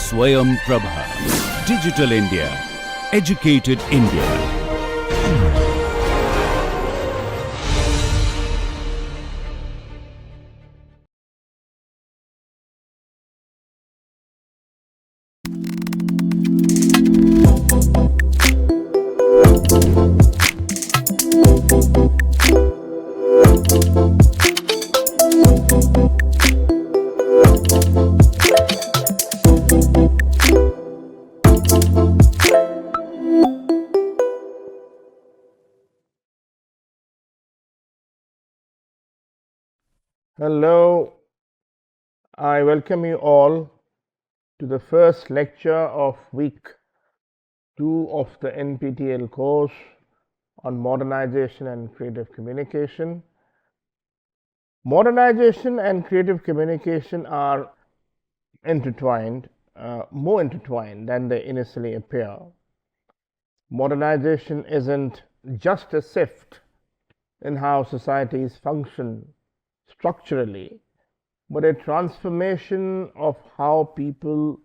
Swayam Prabha. Digital India. Educated India. Hello, I welcome you all to the first lecture of week 2 of the NPTEL course on modernization and creative communication. Modernization and creative communication are intertwined, more intertwined than they initially appear. Modernization isn't just a shift in how societies function structurally, but a transformation of how people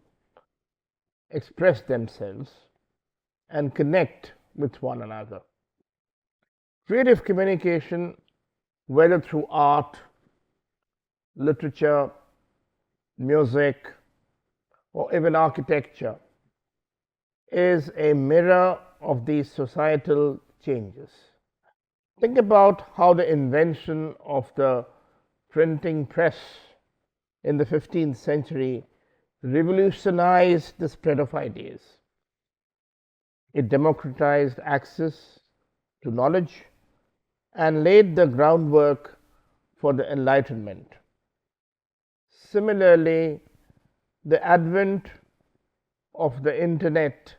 express themselves and connect with one another. Creative communication, whether through art, literature, music, or even architecture, is a mirror of these societal changes. Think about how the invention of the printing press in the 15th century revolutionized the spread of ideas. It democratized access to knowledge and laid the groundwork for the Enlightenment. Similarly, the advent of the Internet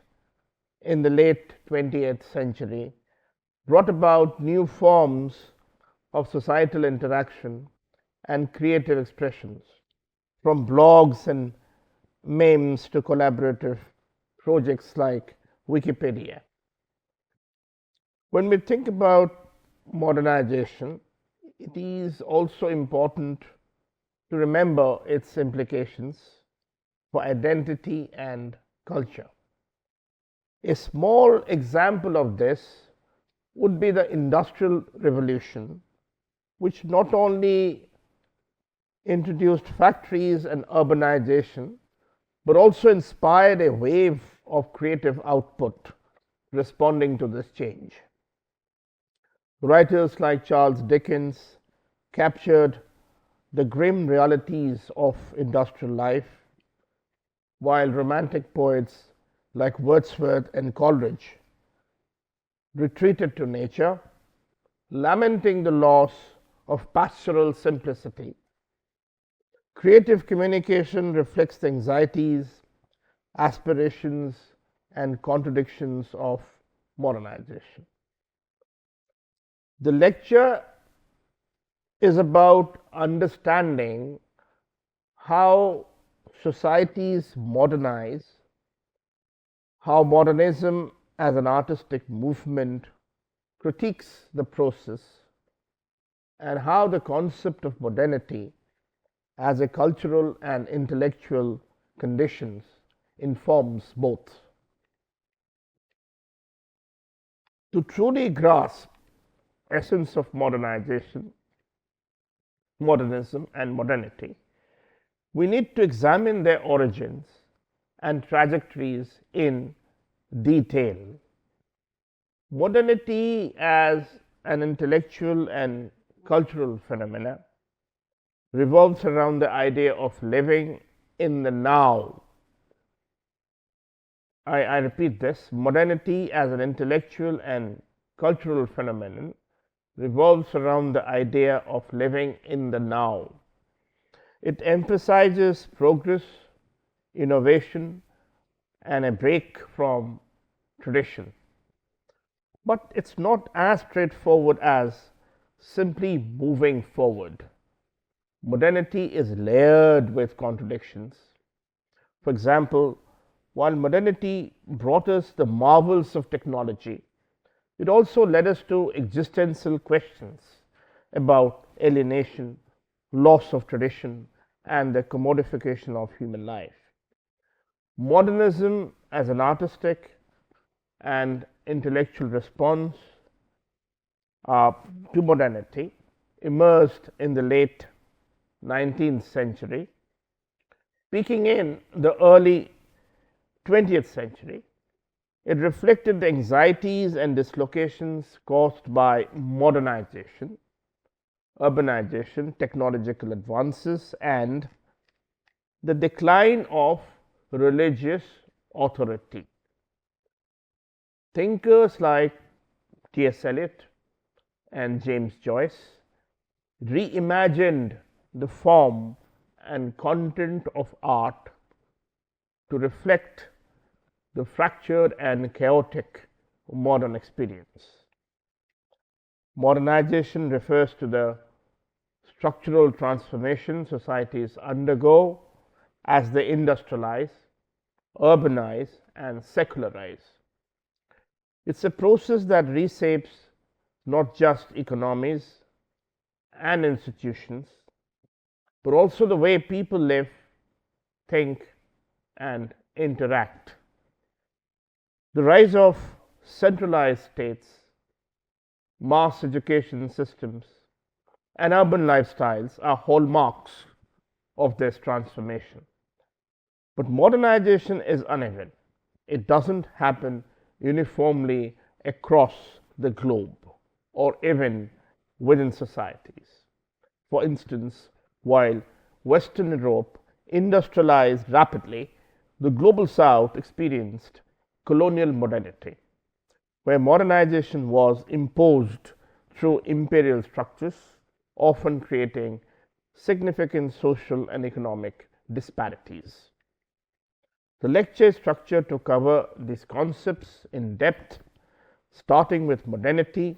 in the late 20th century brought about new forms of societal interaction and creative expressions, from blogs and memes to collaborative projects like Wikipedia. When we think about modernization, it is also important to remember its implications for identity and culture. A small example of this would be the Industrial Revolution, which not only introduced factories and urbanization, but also inspired a wave of creative output responding to this change. Writers like Charles Dickens captured the grim realities of industrial life, while romantic poets like Wordsworth and Coleridge retreated to nature, lamenting the loss of pastoral simplicity. Creative communication reflects the anxieties, aspirations, and contradictions of modernization. The lecture is about understanding how societies modernize, how modernism as an artistic movement critiques the process, and how the concept of modernity as a cultural and intellectual conditions informs both. To truly grasp essence of modernization, modernism and modernity, we need to examine their origins and trajectories in detail. Modernity as an intellectual and cultural phenomena revolves around the idea of living in the now. I repeat this: modernity as an intellectual and cultural phenomenon revolves around the idea of living in the now. It emphasizes progress, innovation, and a break from tradition. But it's not as straightforward as simply moving forward. Modernity is layered with contradictions. For example, while modernity brought us the marvels of technology, it also led us to existential questions about alienation, loss of tradition, and the commodification of human life. Modernism as an artistic and intellectual response to modernity emerged in the late 19th century, peaking in the early 20th century. It reflected the anxieties and dislocations caused by modernization, urbanization, technological advances, and the decline of religious authority. Thinkers like T.S. Eliot and James Joyce reimagined the form and content of art to reflect the fractured and chaotic modern experience. Modernization refers to the structural transformation societies undergo as they industrialize, urbanize, and secularize. It's a process that reshapes not just economies and institutions, but also the way people live, think, and interact. The rise of centralized states, mass education systems, and urban lifestyles are hallmarks of this transformation. But modernization is uneven. It doesn't happen uniformly across the globe or even within societies. For instance, while Western Europe industrialized rapidly, the global South experienced colonial modernity, where modernization was imposed through imperial structures, often creating significant social and economic disparities. The lecture is structured to cover these concepts in depth, starting with modernity,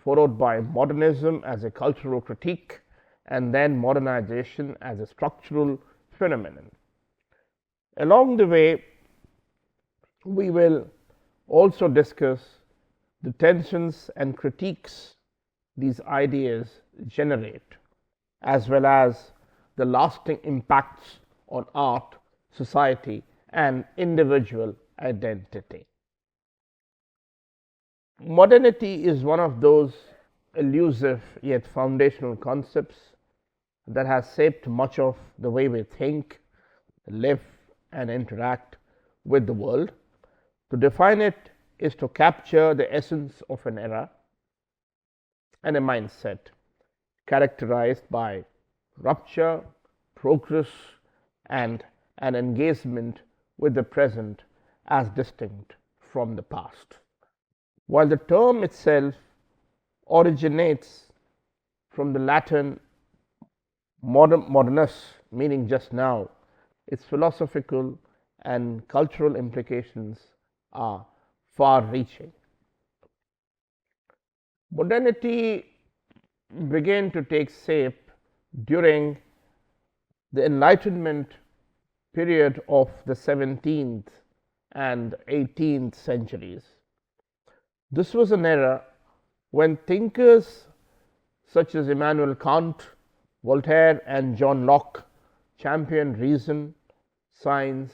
followed by modernism as a cultural critique, and then modernization as a structural phenomenon. Along the way, we will also discuss the tensions and critiques these ideas generate, as well as the lasting impacts on art, society, and individual identity. Modernity is one of those elusive yet foundational concepts that has shaped much of the way we think, live, and interact with the world. To define it is to capture the essence of an era and a mindset characterized by rupture, progress, and an engagement with the present as distinct from the past. While the term itself originates from the Latin modernus, meaning just now, its philosophical and cultural implications are far reaching. Modernity began to take shape during the Enlightenment period of the 17th and 18th centuries. This was an era when thinkers such as Immanuel Kant, Voltaire, and John Locke championed reason, science,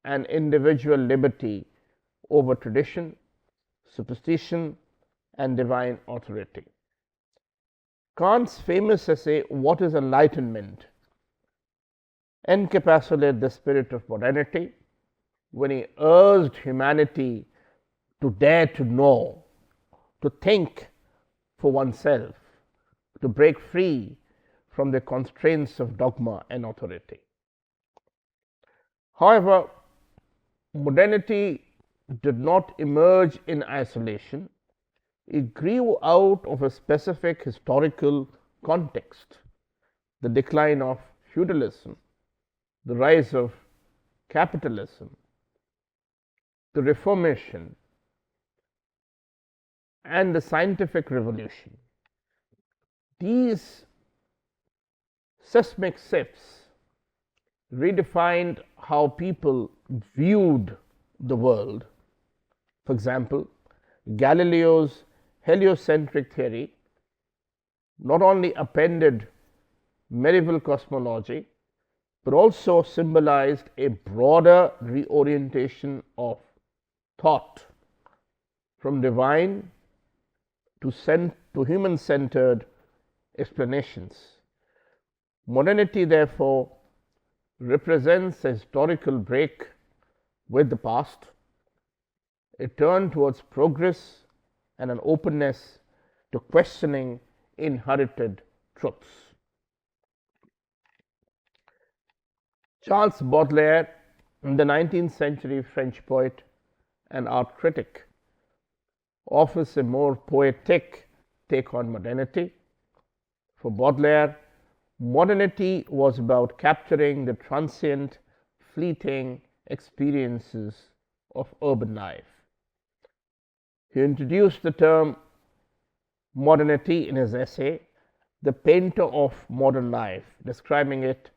and individual liberty over tradition, superstition, and divine authority. Kant's famous essay, What is Enlightenment?, encapsulated the spirit of modernity when he urged humanity to dare to know, to think for oneself, to break free from the constraints of dogma and authority. However, modernity did not emerge in isolation. It grew out of a specific historical context: the decline of feudalism, the rise of capitalism, the Reformation, and the scientific revolution. These seismic shifts redefined how people viewed the world. For example, Galileo's heliocentric theory not only upended medieval cosmology but also symbolized a broader reorientation of thought from divine to human centered explanations. Modernity, therefore, represents a historical break with the past, a turn towards progress, and an openness to questioning inherited truths. Charles Baudelaire, the 19th century French poet and art critic, offers a more poetic take on modernity. For Baudelaire, modernity was about capturing the transient, fleeting experiences of urban life. He introduced the term modernity in his essay, The Painter of Modern Life, describing it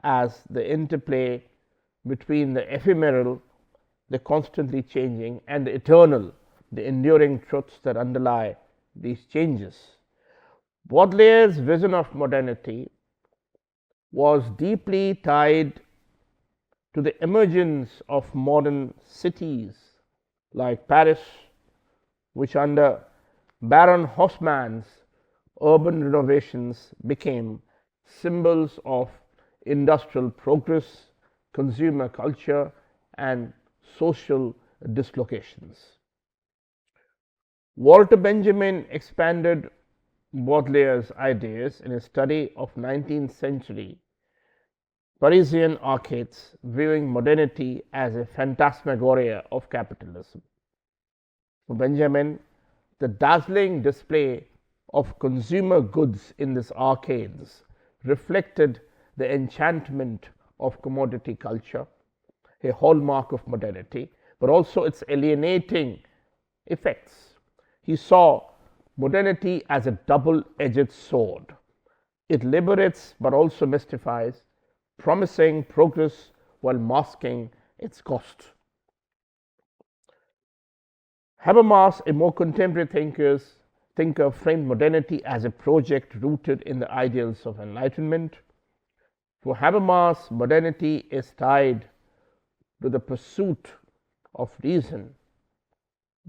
as the interplay between the ephemeral, the constantly changing, and the eternal, the enduring truths that underlie these changes. Baudelaire's vision of modernity was deeply tied to the emergence of modern cities like Paris, which under Baron Haussmann's urban renovations became symbols of industrial progress, consumer culture, and social dislocations. Walter Benjamin expanded Baudelaire's ideas in his study of 19th century Parisian arcades, viewing modernity as a phantasmagoria of capitalism. For Benjamin, the dazzling display of consumer goods in these arcades reflected the enchantment of commodity culture, a hallmark of modernity, but also its alienating effects. He saw modernity as a double-edged sword. It liberates but also mystifies, promising progress while masking its cost. Habermas, a more contemporary thinker, framed modernity as a project rooted in the ideals of enlightenment. For Habermas, modernity is tied to the pursuit of reason,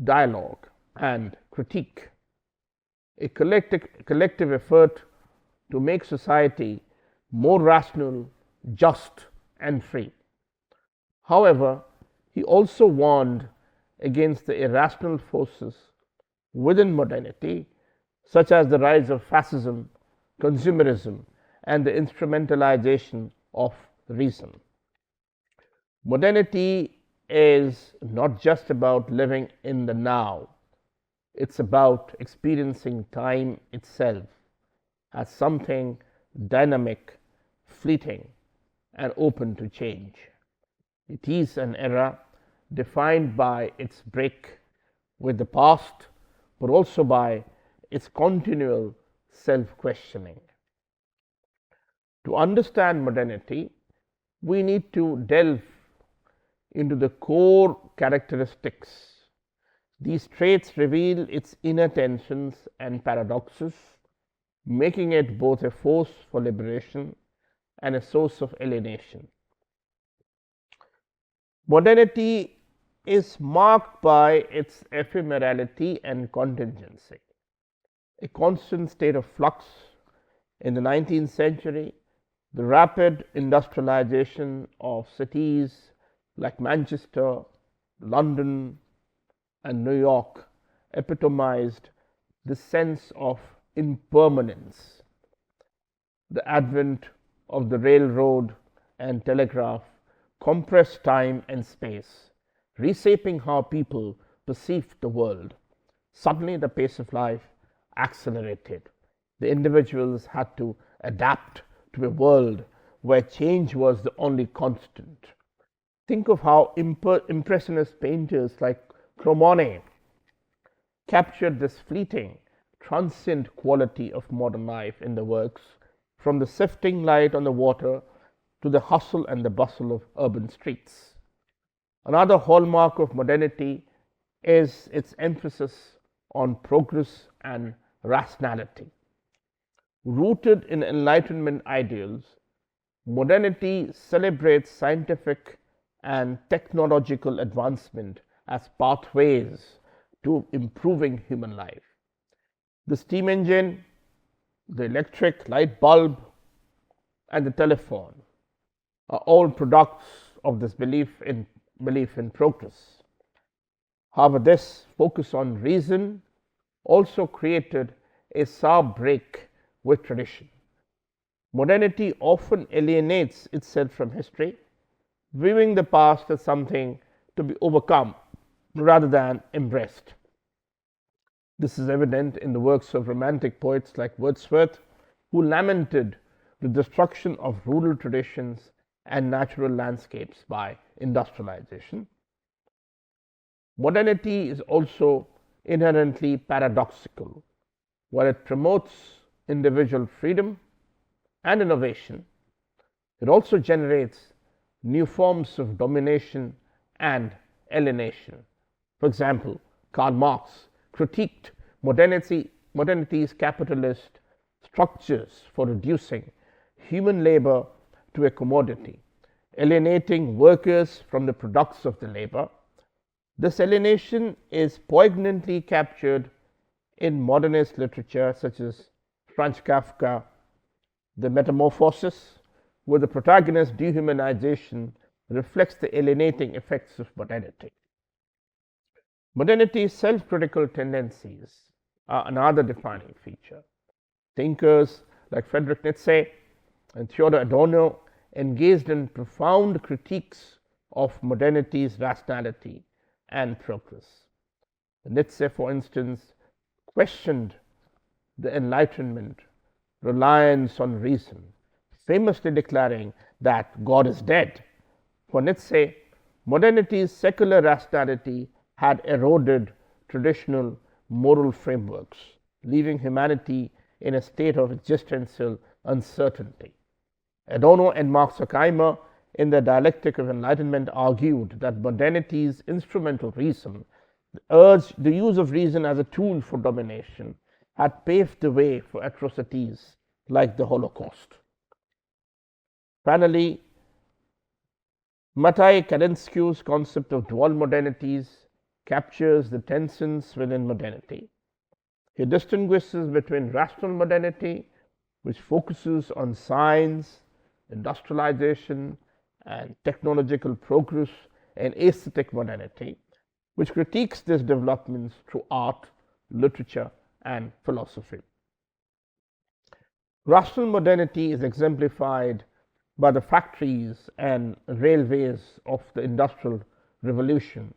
dialogue, and critique, a collective effort to make society more rational, just, and free. However, he also warned against the irrational forces within modernity, such as the rise of fascism, consumerism, and the instrumentalization of reason. Modernity is not just about living in the now, it's about experiencing time itself as something dynamic, fleeting, and open to change. It is an era defined by its break with the past, but also by its continual self-questioning. To understand modernity, we need to delve into the core characteristics. These traits reveal its inner tensions and paradoxes, making it both a force for liberation and a source of alienation. Modernity is marked by its ephemerality and contingency, a constant state of flux. In the 19th century, the rapid industrialization of cities like Manchester, London, and New York epitomized the sense of impermanence. The advent of the railroad and telegraph compressed time and space, reshaping how people perceived the world. Suddenly, the pace of life accelerated. The individuals had to adapt to a world where change was the only constant. Think of how impressionist painters like Cremona captured this fleeting, transient quality of modern life in the works, from the sifting light on the water to the hustle and the bustle of urban streets. Another hallmark of modernity is its emphasis on progress and rationality. Rooted in Enlightenment ideals, Modernity celebrates scientific and technological advancement as pathways to improving human life. The steam engine, the electric light bulb, and the telephone are all products of this belief in progress. However, this focus on reason also created a sharp break with tradition. Modernity often alienates itself from history, viewing the past as something to be overcome rather than embraced. This is evident in the works of Romantic poets like Wordsworth, who lamented the destruction of rural traditions and natural landscapes by industrialization. Modernity is also inherently paradoxical. While it promotes individual freedom and innovation, it also generates new forms of domination and alienation. For example, Karl Marx critiqued modernity's capitalist structures for reducing human labor to a commodity, alienating workers from the products of the labor. This alienation is poignantly captured in modernist literature such as Franz Kafka, The Metamorphosis, where the protagonist's dehumanization reflects the alienating effects of modernity. Modernity's self-critical tendencies are another defining feature. Thinkers like Friedrich Nietzsche and Theodor Adorno engaged in profound critiques of modernity's rationality and progress. Nietzsche, for instance, questioned the Enlightenment reliance on reason, famously declaring that God is dead. For Nietzsche, modernity's secular rationality had eroded traditional moral frameworks, leaving humanity in a state of existential uncertainty. Adorno and Marx Horkheimer, in their Dialectic of Enlightenment, argued that modernity's instrumental reason, the use of reason as a tool for domination, had paved the way for atrocities like the Holocaust. Finally, Matvei Kaninsky's concept of dual modernities captures the tensions within modernity. He distinguishes between rational modernity, which focuses on science, industrialization, and technological progress, and aesthetic modernity, which critiques these developments through art, literature, and philosophy. Rational modernity is exemplified by the factories and railways of the Industrial Revolution,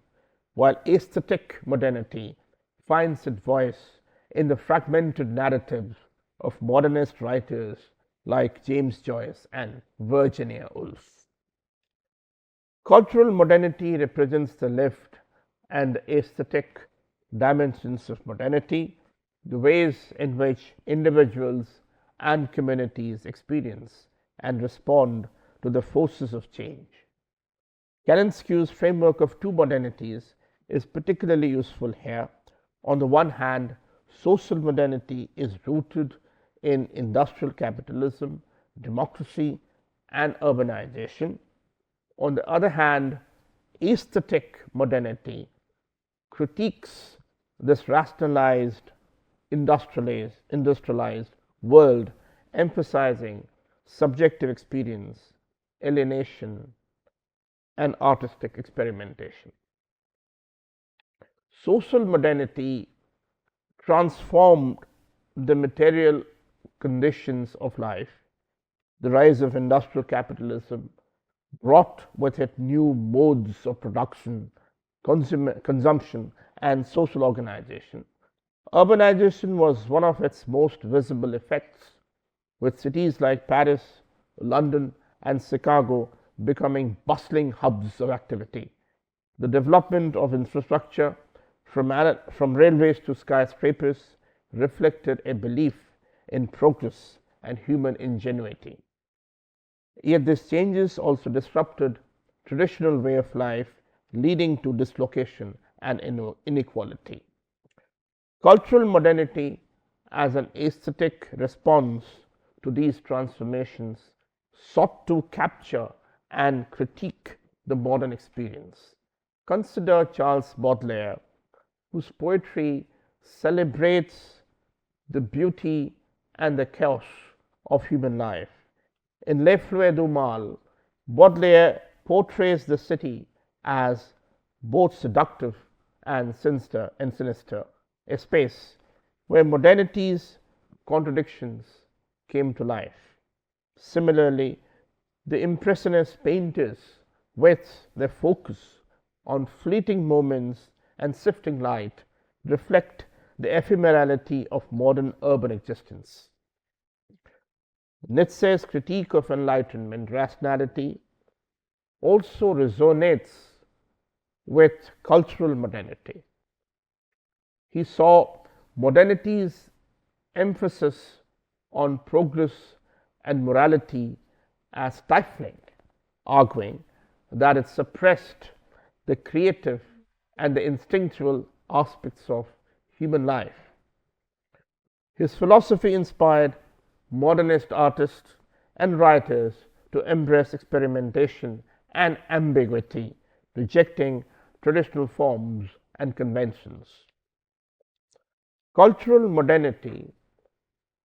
while aesthetic modernity finds its voice in the fragmented narratives of modernist writers like James Joyce and Virginia Woolf. Cultural modernity represents the lived and the aesthetic dimensions of modernity, the ways in which individuals and communities experience and respond to the forces of change. Kaninsky's framework of two modernities is particularly useful here. On the one hand, social modernity is rooted in industrial capitalism, democracy, and urbanization. On the other hand, aesthetic modernity critiques this rationalized, industrialized world, emphasizing subjective experience, alienation, and artistic experimentation. Social modernity transformed the material conditions of life. The rise of industrial capitalism brought with it new modes of production, consumption, and social organization. Urbanization was one of its most visible effects, with cities like Paris, London, and Chicago becoming bustling hubs of activity. The development of infrastructure, from railways to skyscrapers, reflected a belief in progress and human ingenuity. Yet these changes also disrupted traditional way of life, leading to dislocation and inequality. Cultural modernity, as an aesthetic response to these transformations, sought to capture and critique the modern experience. Consider Charles Baudelaire, whose poetry celebrates the beauty and the chaos of human life. In Les Fleurs du Mal, Baudelaire portrays the city as both seductive and sinister, a space where modernity's contradictions came to life. Similarly, the Impressionist painters, with their focus on fleeting moments and sifting light, reflect the ephemerality of modern urban existence. Nietzsche's critique of Enlightenment rationality also resonates with cultural modernity. He saw modernity's emphasis on progress and morality as stifling, arguing that it suppressed the creative and the instinctual aspects of human life. His philosophy inspired modernist artists and writers to embrace experimentation and ambiguity, rejecting traditional forms and conventions. Cultural modernity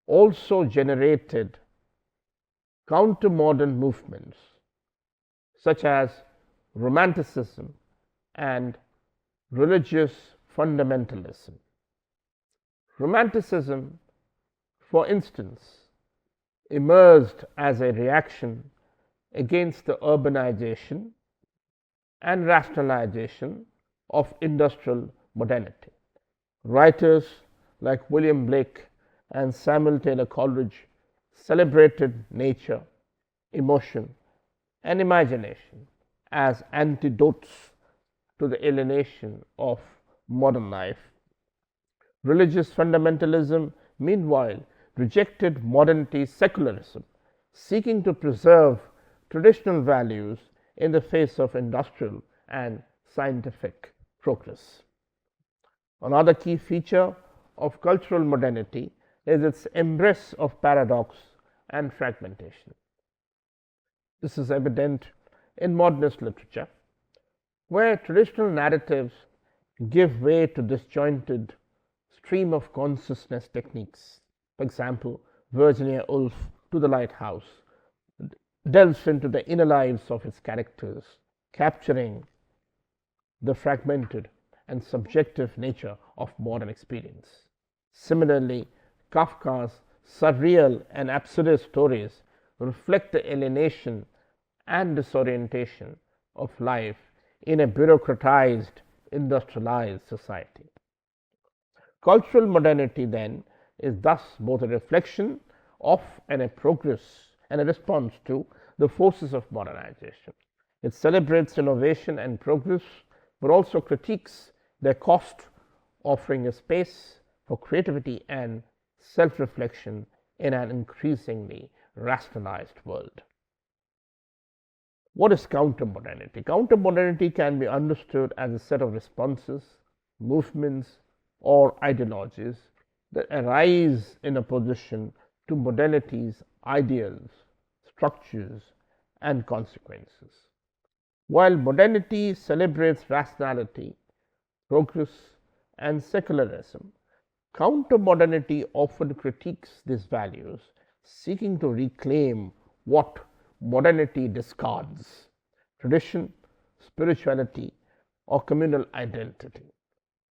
also generated counter-modern movements such as Romanticism and religious fundamentalism. Romanticism, for instance, emerged as a reaction against the urbanization and rationalization of industrial modernity. Writers like William Blake and Samuel Taylor Coleridge celebrated nature, emotion, and imagination as antidotes to the alienation of modern life. Religious fundamentalism, meanwhile, rejected modernity's secularism, seeking to preserve traditional values in the face of industrial and scientific progress. Another key feature of cultural modernity is its embrace of paradox and fragmentation. This is evident in modernist literature, where traditional narratives give way to disjointed stream of consciousness techniques. For example, Virginia Woolf to the Lighthouse delves into the inner lives of its characters, capturing the fragmented and subjective nature of modern experience. Similarly, Kafka's surreal and absurdist stories reflect the alienation and disorientation of life in a bureaucratized, industrialized society. Cultural modernity, then, is thus both a reflection of and a progress and a response to the forces of modernization. It celebrates innovation and progress, but also critiques their cost, offering a space for creativity and self-reflection in an increasingly rationalized world. What is counter-modernity? Counter-modernity can be understood as a set of responses, movements, or ideologies that arise in opposition to modernity's ideals, structures, and consequences. While modernity celebrates rationality, progress, and secularism, counter-modernity often critiques these values, seeking to reclaim what modernity discards: tradition, spirituality, or communal identity.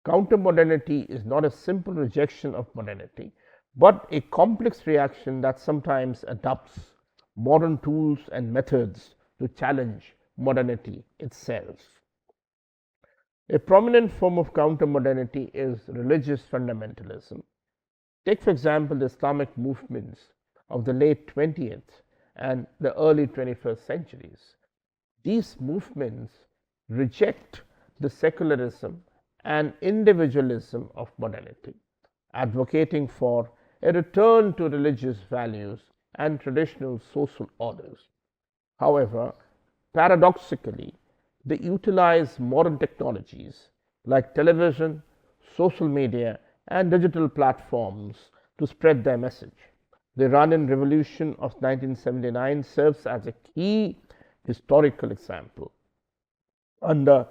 Counter-modernity is not a simple rejection of modernity, but a complex reaction that sometimes adopts modern tools and methods to challenge modernity itself. A prominent form of counter-modernity is religious fundamentalism. Take, for example, the Islamic movements of the late 20th and the early 21st centuries. These movements reject the secularism and individualism of modernity, advocating for a return to religious values and traditional social orders. However, paradoxically, they utilize modern technologies like television, social media, and digital platforms to spread their message. The Iranian Revolution of 1979 serves as a key historical example. Under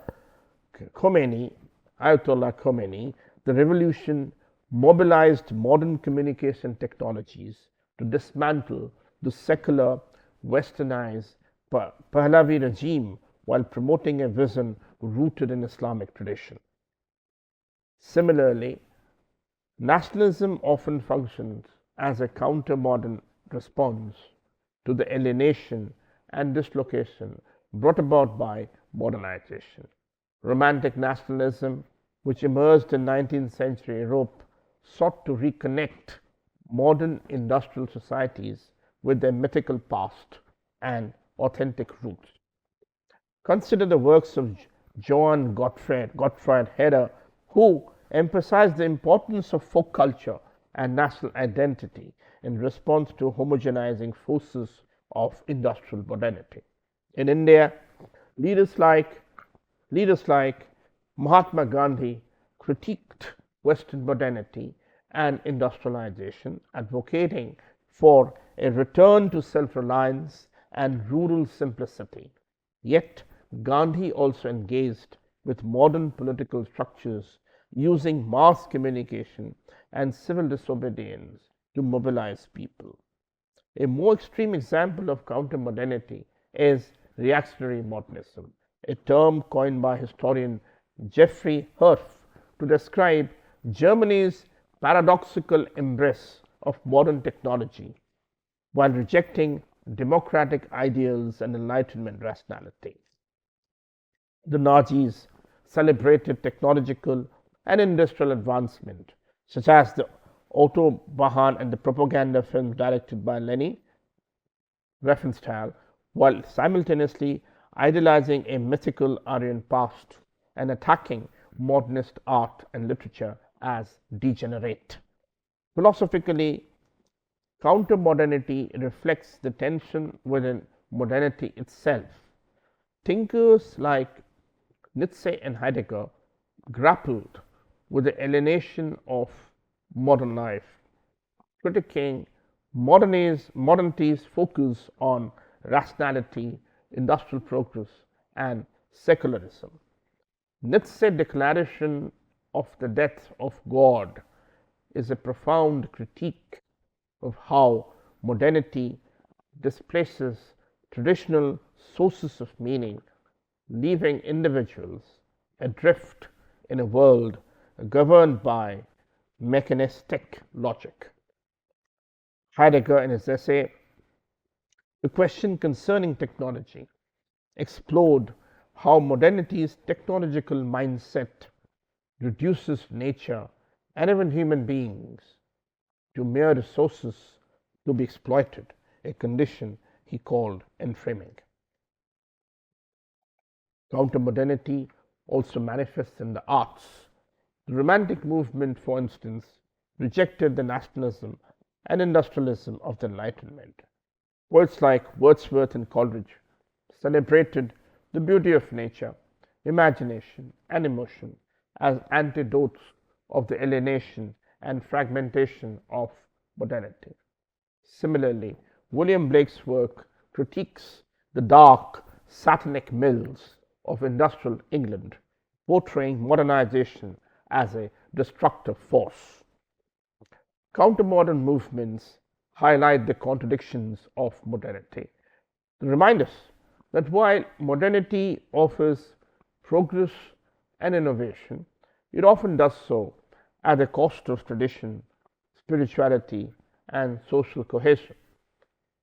Khomeini, Ayatollah Khomeini, the revolution mobilized modern communication technologies to dismantle the secular, westernized Pahlavi regime while promoting a vision rooted in Islamic tradition. Similarly, nationalism often functions as a counter-modern response to the alienation and dislocation brought about by modernization. Romantic nationalism, which emerged in 19th century Europe, sought to reconnect modern industrial societies with their mythical past and authentic roots. Consider the works of Johann Gottfried Herder, who emphasized the importance of folk culture and national identity in response to homogenizing forces of industrial modernity. In India, leaders like Mahatma Gandhi critiqued Western modernity and industrialization, advocating for a return to self-reliance and rural simplicity. Yet, Gandhi also engaged with modern political structures using mass communication and civil disobedience to mobilize people. A more extreme example of counter-modernity is reactionary modernism, a term coined by historian Jeffrey Herf to describe Germany's paradoxical embrace of modern technology while rejecting democratic ideals and Enlightenment rationality. The Nazis celebrated technological and industrial advancement, such as the Autobahn and the propaganda films directed by Leni Riefenstahl, while simultaneously idealizing a mythical Aryan past and attacking modernist art and literature as degenerate. Philosophically, counter-modernity reflects the tension within modernity itself. Thinkers like Nietzsche and Heidegger grappled with the alienation of modern life, critiquing modernity's focus on rationality, industrial progress, and secularism. Nietzsche's declaration of the death of God is a profound critique of how modernity displaces traditional sources of meaning, leaving individuals adrift in a world governed by mechanistic logic. Heidegger, in his essay, The Question Concerning Technology, explored how modernity's technological mindset reduces nature and even human beings to mere resources to be exploited, a condition he called enframing. Counter-modernity also manifests in the arts. The Romantic movement, for instance, rejected the nationalism and industrialism of the Enlightenment. Poets like Wordsworth and Coleridge celebrated the beauty of nature, imagination, and emotion as antidotes of the alienation and fragmentation of modernity. Similarly, William Blake's work critiques the dark, satanic mills of industrial England, portraying modernization as a destructive force. Counter-modern movements highlight the contradictions of modernity. They remind us that while modernity offers progress and innovation, it often does so at the cost of tradition, spirituality, and social cohesion.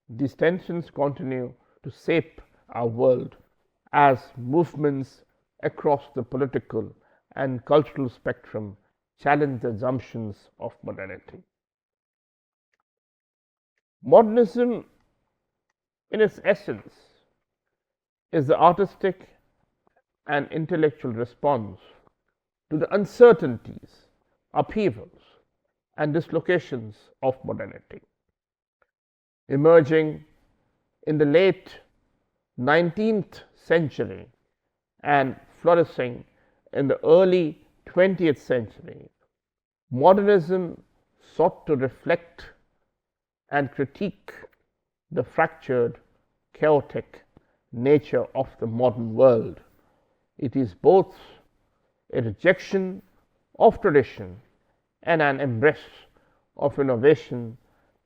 These tensions continue to shape our world as movements across the political and cultural spectrum challenge the assumptions of modernity. Modernism, in its essence, is the artistic and intellectual response to the uncertainties, upheavals, and dislocations of modernity. Emerging in the late 19th century and flourishing in the early 20th century, modernism sought to reflect and critique the fractured, chaotic nature of the modern world. It is both a rejection of tradition and an embrace of innovation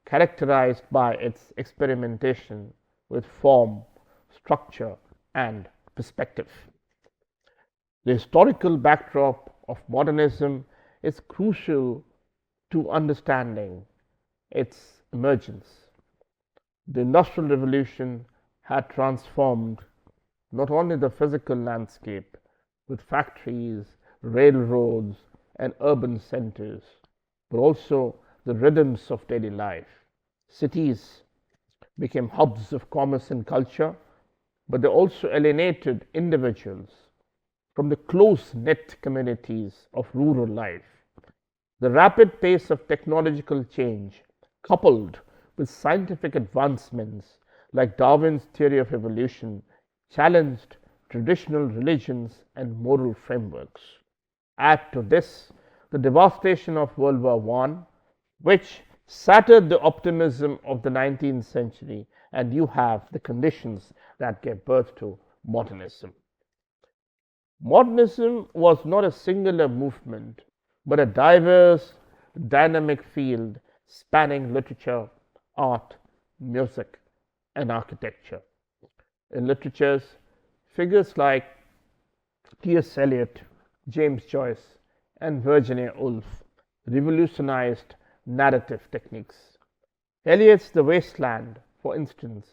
characterized by its experimentation with form, structure, and perspective. The historical backdrop of modernism is crucial to understanding its emergence. The Industrial Revolution had transformed not only the physical landscape with factories, railroads, and urban centers, but also the rhythms of daily life. Cities became hubs of commerce and culture, but they also alienated individuals from the close knit communities of rural life. The rapid pace of technological change, coupled with scientific advancements like Darwin's theory of evolution, challenged traditional religions and moral frameworks. Add to this the devastation of World War I, which shattered the optimism of the 19th century, and you have the conditions that gave birth to modernism. Modernism was not a singular movement, but a diverse, dynamic field spanning literature, art, music, and architecture. In literatures, figures like T.S. Eliot, James Joyce, and Virginia Woolf revolutionized narrative techniques. Eliot's The Wasteland, for instance,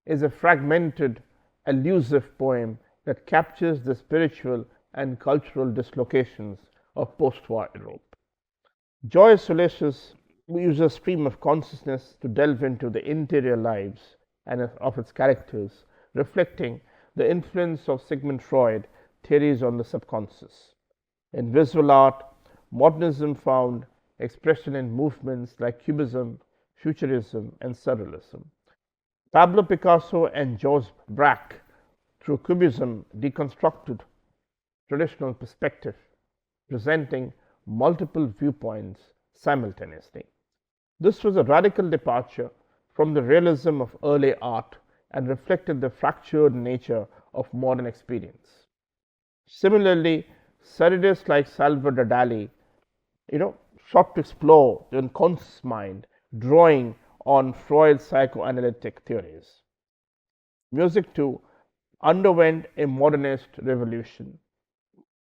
is a fragmented, elusive poem that captures the spiritual and cultural dislocations of post war Europe. Joyce Ulysses uses a stream of consciousness to delve into the interior lives and of its characters, reflecting the influence of Sigmund Freud theories on the subconscious. In visual art, modernism found expression in movements like Cubism, Futurism, and Surrealism. Pablo Picasso and Georges Braque, through Cubism, deconstructed traditional perspective, presenting multiple viewpoints simultaneously. This was a radical departure from the realism of early art and reflected the fractured nature of modern experience. Similarly, surrealists like Salvador Dali, sought to explore the unconscious mind, drawing on Freud's psychoanalytic theories. Music, too, underwent a modernist revolution.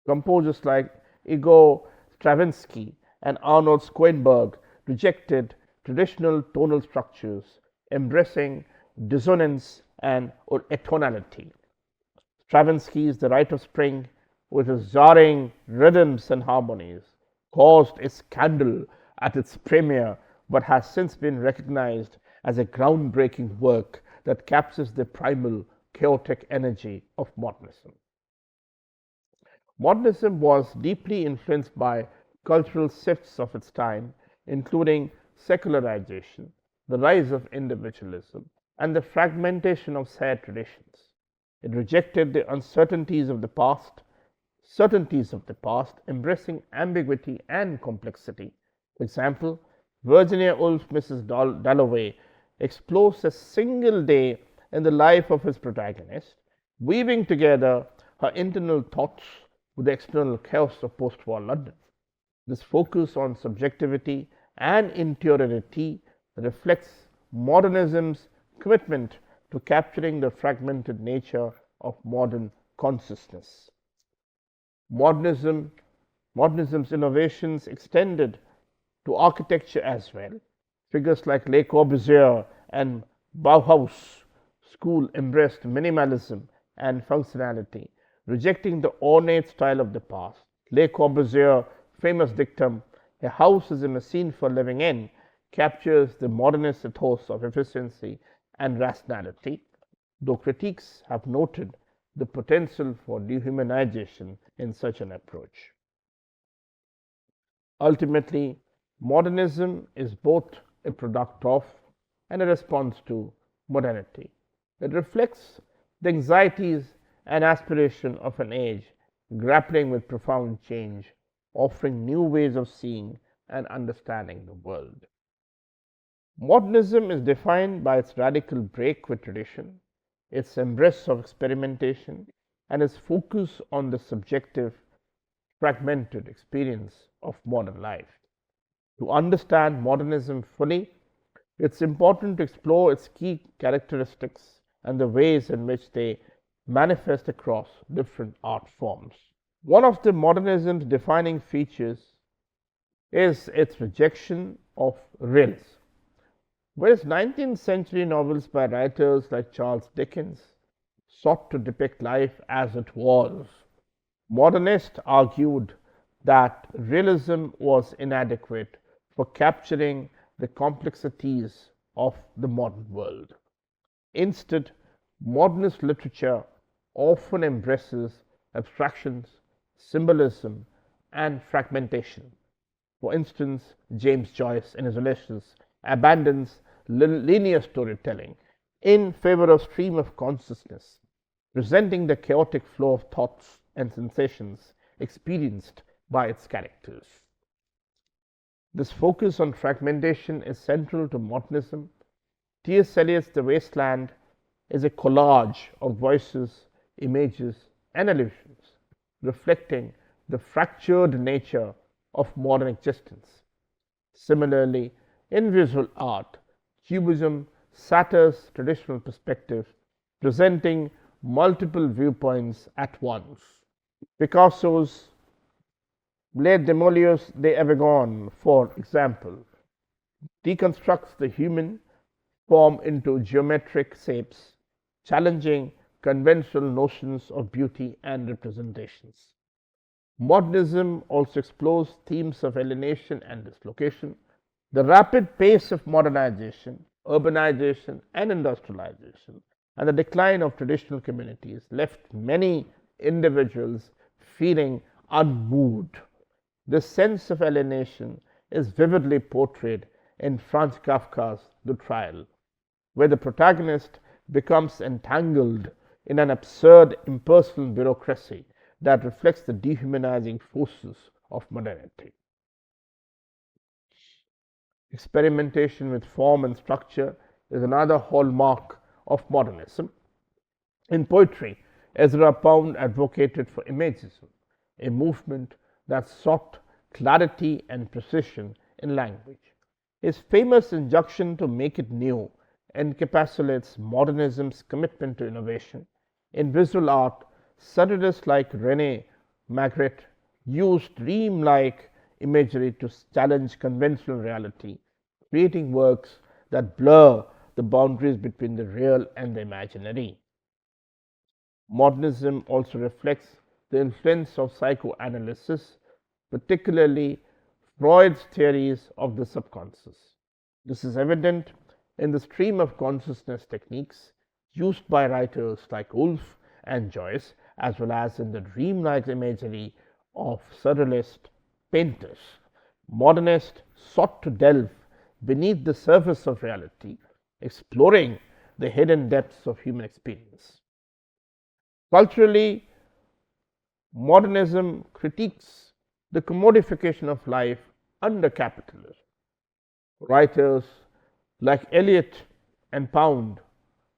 Composers like Igor Stravinsky and Arnold Schoenberg rejected traditional tonal structures, embracing dissonance and atonality. Stravinsky's The Rite of Spring, with its jarring rhythms and harmonies, caused a scandal at its premiere but has since been recognized as a groundbreaking work that captures the primal, chaotic energy of modernism. Modernism was deeply influenced by cultural shifts of its time, including secularization, the rise of individualism, and the fragmentation of shared traditions. It rejected the certainties of the past, embracing ambiguity and complexity. For example, Virginia Woolf's Mrs. Dalloway explores a single day in the life of his protagonist, weaving together her internal thoughts with the external chaos of post war London. This focus on subjectivity and interiority reflects modernism's commitment to capturing the fragmented nature of modern consciousness. Modernism's innovations extended to architecture as well. Figures like Le Corbusier and Bauhaus school embraced minimalism and functionality, rejecting the ornate style of the past. Le Corbusier's famous dictum, "A house is a machine for living in," captures the modernist ethos of efficiency and rationality, though critics have noted the potential for dehumanization in such an approach. Ultimately, modernism is both a product of and a response to modernity. It reflects the anxieties and aspiration of an age grappling with profound change, offering new ways of seeing and understanding the world. Modernism is defined by its radical break with tradition, its embrace of experimentation, and its focus on the subjective, fragmented experience of modern life. To understand modernism fully, it's important to explore its key characteristics and the ways in which they manifest across different art forms. One of the modernism's defining features is its rejection of realism. Whereas 19th century novels by writers like Charles Dickens sought to depict life as it was, modernists argued that realism was inadequate for capturing the complexities of the modern world. Instead, modernist literature often embraces abstractions, symbolism, and fragmentation. For instance, James Joyce in his Ulysses abandons linear storytelling in favor of stream of consciousness, presenting the chaotic flow of thoughts and sensations experienced by its characters. This focus on fragmentation is central to modernism. T.S. Eliot's The Waste Land is a collage of voices, images, and illusions, reflecting the fractured nature of modern existence. Similarly, in visual art, Cubism shatters traditional perspective, presenting multiple viewpoints at once. Picasso's Les Demoliers d'Avignon, for example, deconstructs the human form into geometric shapes, challenging conventional notions of beauty and representations. Modernism also explores themes of alienation and dislocation. The rapid pace of modernization, urbanization, and industrialization, and the decline of traditional communities left many individuals feeling unmoved. This sense of alienation is vividly portrayed in Franz Kafka's The Trial, where the protagonist becomes entangled in an absurd impersonal bureaucracy that reflects the dehumanizing forces of modernity. Experimentation with form and structure is another hallmark of modernism. In poetry, Ezra Pound advocated for imagism, a movement that sought clarity and precision in language. His famous injunction to make it new encapsulates modernism's commitment to innovation. In visual art, satirists like Rene Magritte used dreamlike imagery to challenge conventional reality, creating works that blur the boundaries between the real and the imaginary. Modernism also reflects the influence of psychoanalysis, particularly Freud's theories of the subconscious. This is evident in the stream of consciousness techniques used by writers like Woolf and Joyce, as well as in the dreamlike imagery of surrealist painters. Modernists sought to delve beneath the surface of reality, exploring the hidden depths of human experience. Culturally, modernism critiques the commodification of life under capitalism. Writers like Eliot and Pound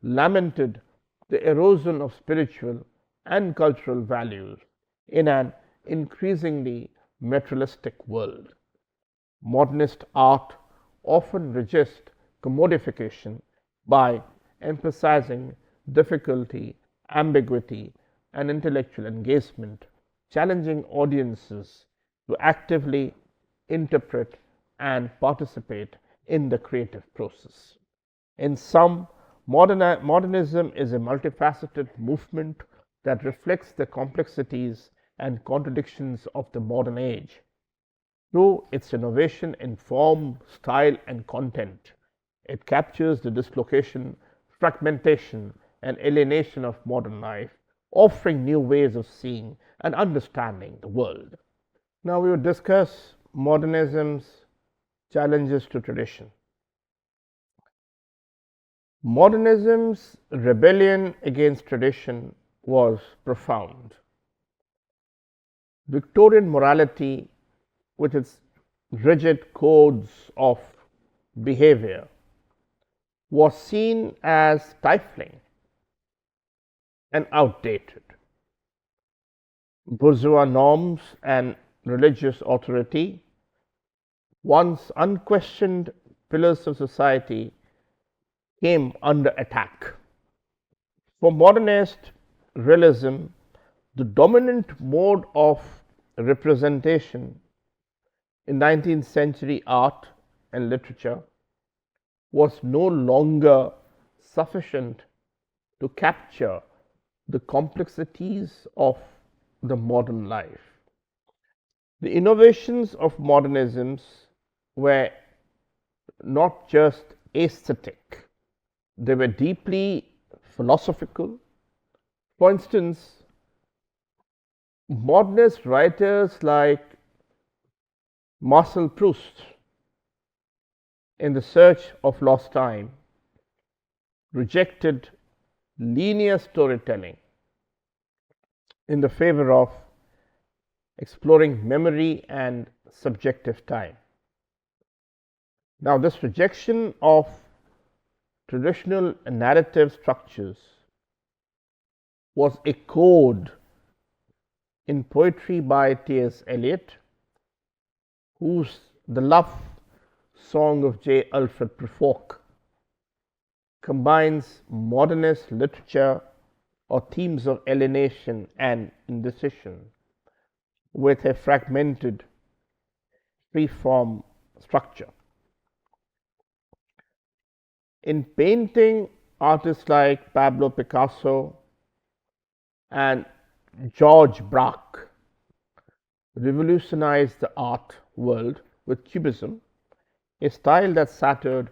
lamented the erosion of spiritual and cultural values in an increasingly materialistic world. Modernist art often resists commodification by emphasizing difficulty, ambiguity, and intellectual engagement, challenging audiences to actively interpret and participate in the creative process. In sum, modernism is a multifaceted movement that reflects the complexities and contradictions of the modern age. Through its innovation in form, style, and content, it captures the dislocation, fragmentation, and alienation of modern life, offering new ways of seeing and understanding the world. Now we will discuss modernism's challenges to tradition. Modernism's rebellion against tradition was profound. Victorian morality, with its rigid codes of behavior, was seen as stifling and outdated. Bourgeois norms and religious authority, once unquestioned pillars of society, came under attack. For modernist realism, the dominant mode of representation in 19th century art and literature was no longer sufficient to capture the complexities of the modern life. The innovations of modernisms were not just aesthetic, they were deeply philosophical. For instance, modernist writers like Marcel Proust, in The Search of Lost Time, rejected linear storytelling in the favor of exploring memory and subjective time. Now, this rejection of traditional narrative structures was echoed in poetry by T.S. Eliot, whose The Love Song of J. Alfred Prufrock combines modernist literature or themes of alienation and indecision with a fragmented, free-form structure. In painting, artists like Pablo Picasso and George Braque revolutionized the art world with Cubism, a style that shattered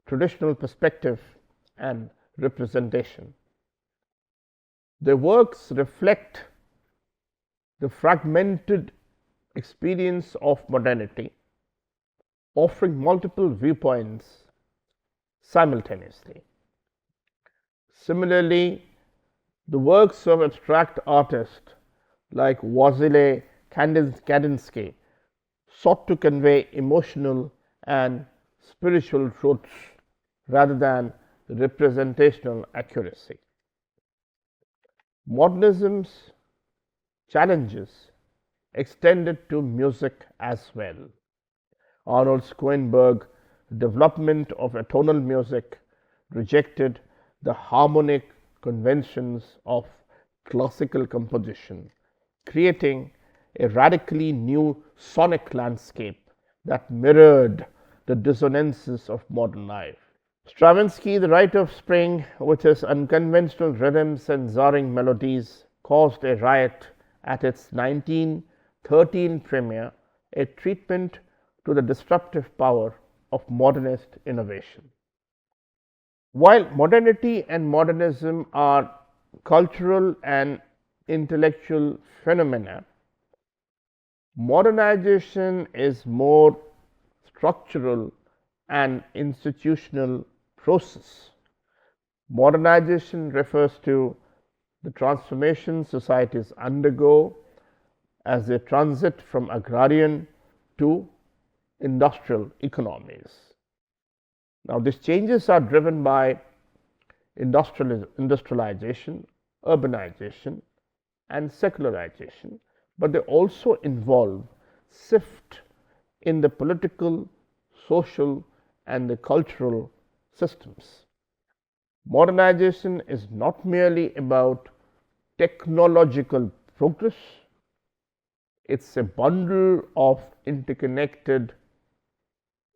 traditional perspective and representation. Their works reflect the fragmented experience of modernity, offering multiple viewpoints simultaneously. Similarly, the works of abstract artists like Wassily Kandinsky sought to convey emotional and spiritual truths rather than representational accuracy. Modernism's challenges extended to music as well. Arnold Schoenberg's development of atonal music rejected the harmonic conventions of classical composition, creating a radically new sonic landscape that mirrored the dissonances of modern life. Stravinsky, the rite of spring, with his unconventional rhythms and soaring melodies, caused a riot at its 1913 premiere, a treatment to the disruptive power of modernist innovation. While modernity and modernism are cultural and intellectual phenomena, modernization is more structural and institutional process. Modernization refers to the transformation societies undergo as they transit from agrarian to industrial economies. Now, these changes are driven by industrialization, urbanization, and secularization, but they also involve shift in the political, social, and the cultural systems. Modernization is not merely about technological progress, it's a bundle of interconnected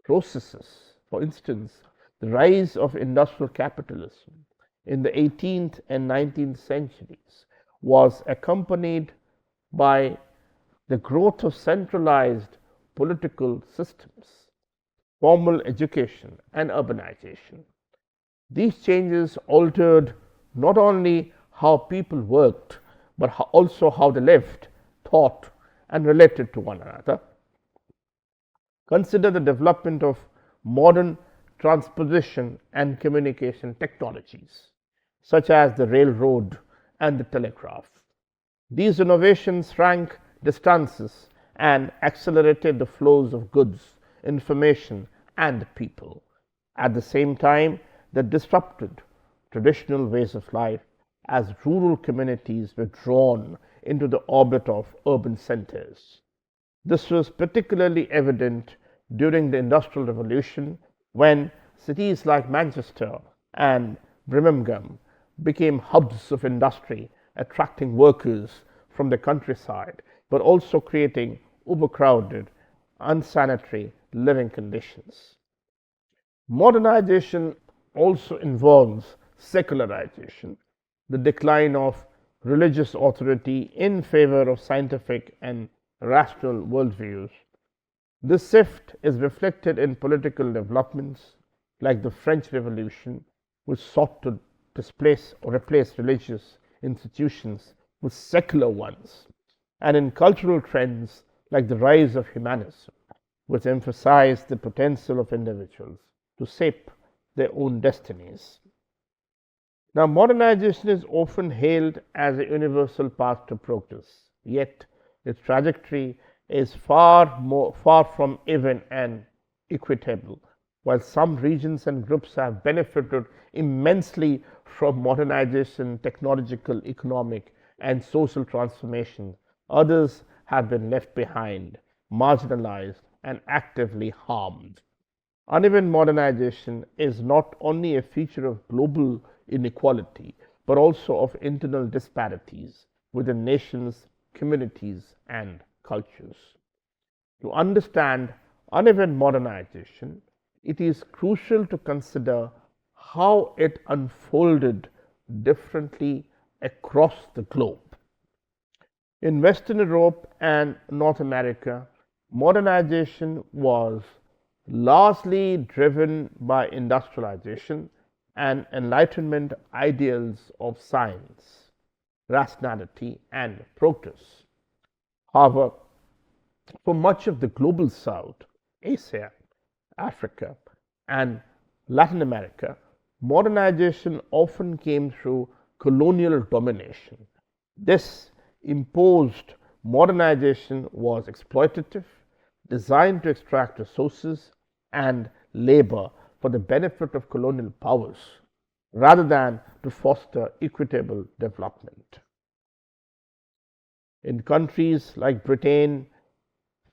processes. For instance, the rise of industrial capitalism in the 18th and 19th centuries was accompanied by the growth of centralized political systems, formal education, and urbanization. These changes altered not only how people worked, but also how they lived, thought, and related to one another. Consider the development of modern transposition and communication technologies, such as the railroad and the telegraph. These innovations shrank distances and accelerated the flows of goods, information, and people. At the same time, that disrupted traditional ways of life as rural communities were drawn into the orbit of urban centers. This was particularly evident during the Industrial Revolution when cities like Manchester and Birmingham became hubs of industry, attracting workers from the countryside, but also creating overcrowded, unsanitary living conditions. Modernization also involves secularization, the decline of religious authority in favor of scientific and rational worldviews. This shift is reflected in political developments like the French Revolution, which sought to displace or replace religious institutions with secular ones, and in cultural trends like the rise of humanism, which emphasize the potential of individuals to shape their own destinies. Now, modernization is often hailed as a universal path to progress, yet its trajectory is far from even and equitable. While some regions and groups have benefited immensely from modernization, technological, economic, and social transformation, others have been left behind, marginalized, and actively harmed. Uneven modernization is not only a feature of global inequality, but also of internal disparities within nations, communities, and cultures. To understand uneven modernization, it is crucial to consider how it unfolded differently across the globe. In Western Europe and North America, modernization was largely driven by industrialization and Enlightenment ideals of science, rationality, and progress. However, for much of the global South, Asia, Africa, and Latin America, modernization often came through colonial domination. This imposed modernization was exploitative, designed to extract resources and labor for the benefit of colonial powers, rather than to foster equitable development. In countries like Britain,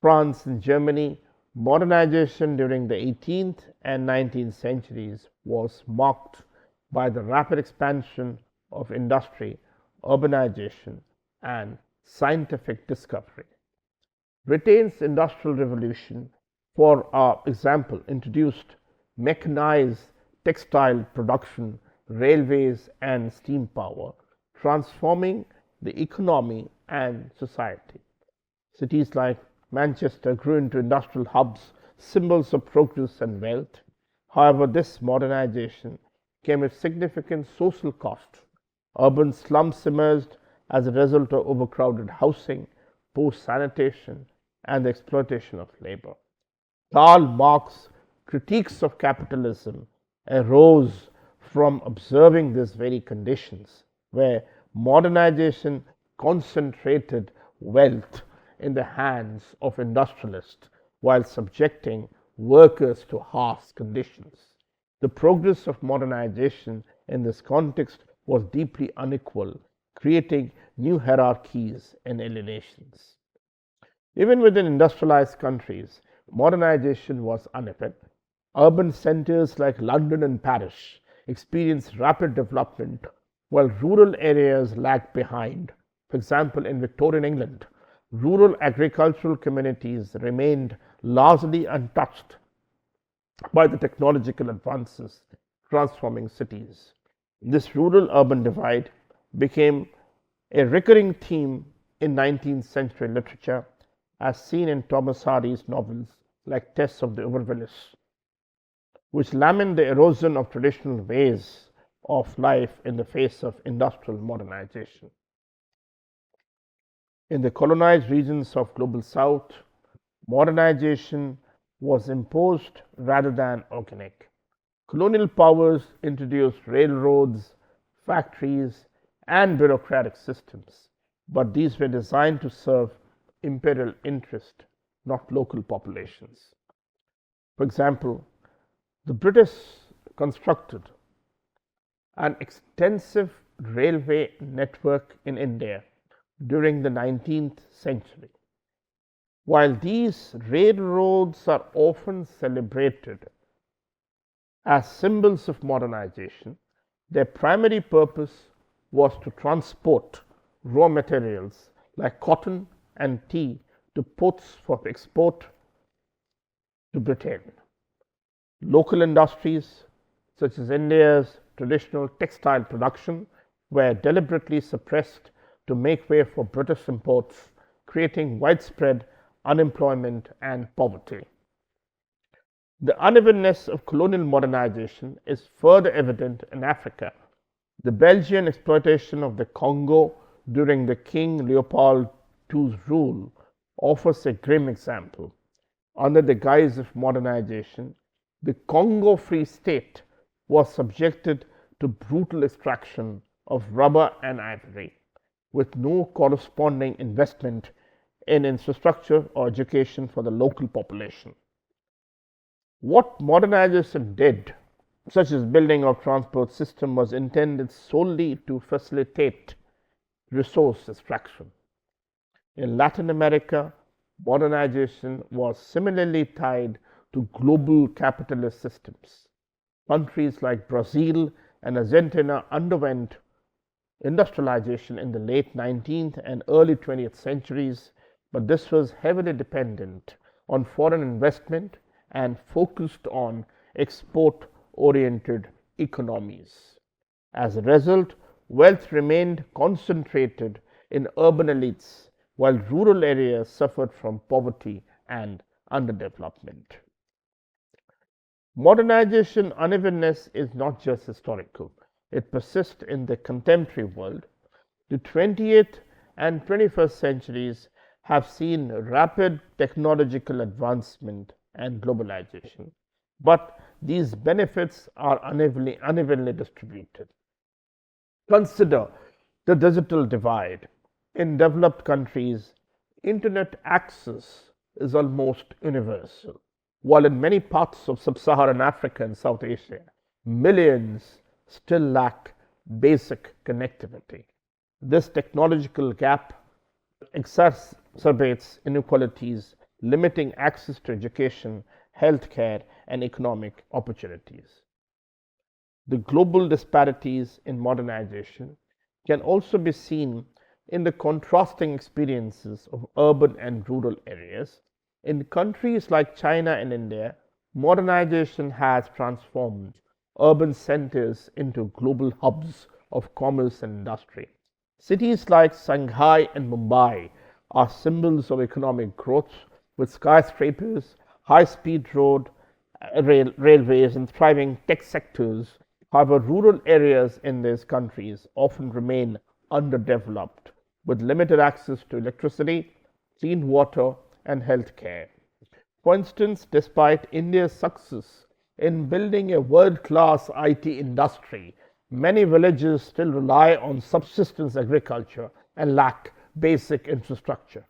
France, and Germany, modernization during the 18th and 19th centuries was marked by the rapid expansion of industry, urbanization, and scientific discovery. Britain's Industrial Revolution, for example, introduced mechanized textile production, railways, and steam power, transforming the economy and society. Cities like Manchester grew into industrial hubs, symbols of progress and wealth. However, this modernization came at significant social cost. Urban slums emerged as a result of overcrowded housing, poor sanitation, and the exploitation of labor. Karl Marx's critiques of capitalism arose from observing these very conditions, where modernization concentrated wealth in the hands of industrialists while subjecting workers to harsh conditions. The progress of modernization in this context was deeply unequal, creating new hierarchies and alienations. Even within industrialized countries, modernization was uneven. Urban centers like London and Paris experienced rapid development, while rural areas lagged behind. For example, in Victorian England, rural agricultural communities remained largely untouched by the technological advances transforming cities. This rural urban divide became a recurring theme in 19th century literature, as seen in Thomas Hardy's novels like Tess of the Overwillis, which lament the erosion of traditional ways of life in the face of industrial modernization. In the colonized regions of global South, modernization was imposed rather than organic. Colonial powers introduced railroads, factories, and bureaucratic systems, but these were designed to serve imperial interest, not local populations. For example, the British constructed an extensive railway network in India during the 19th century. While these railroads are often celebrated as symbols of modernization, their primary purpose was to transport raw materials like cotton and tea to ports for export to Britain. Local industries, such as India's traditional textile production, were deliberately suppressed to make way for British imports, creating widespread unemployment and poverty. The unevenness of colonial modernization is further evident in Africa. The Belgian exploitation of the Congo during the King Leopold II's rule offers a grim example. Under the guise of modernization, the Congo Free State was subjected to brutal extraction of rubber and ivory, with no corresponding investment in infrastructure or education for the local population. What modernization did, such as building of transport system, was intended solely to facilitate resource extraction. In Latin America, modernization was similarly tied to global capitalist systems. Countries like Brazil and Argentina underwent industrialization in the late 19th and early 20th centuries, but this was heavily dependent on foreign investment and focused on export-oriented economies. As a result, wealth remained concentrated in urban elites, while rural areas suffered from poverty and underdevelopment. Modernization unevenness is not just historical, it persists in the contemporary world. The 20th and 21st centuries have seen rapid technological advancement and globalization, but these benefits are unevenly distributed. Consider the digital divide. In developed countries, internet access is almost universal, while in many parts of sub-Saharan Africa and South Asia, millions still lack basic connectivity. This technological gap exacerbates inequalities, limiting access to education, healthcare, and economic opportunities. The global disparities in modernization can also be seen in the contrasting experiences of urban and rural areas. In countries like China and India, modernization has transformed urban centers into global hubs of commerce and industry. Cities like Shanghai and Mumbai are symbols of economic growth with skyscrapers, high-speed railways, and thriving tech sectors. However, rural areas in these countries often remain underdeveloped, with limited access to electricity, clean water, and health care. For instance, despite India's success in building a world-class IT industry, many villages still rely on subsistence agriculture and lack basic infrastructure.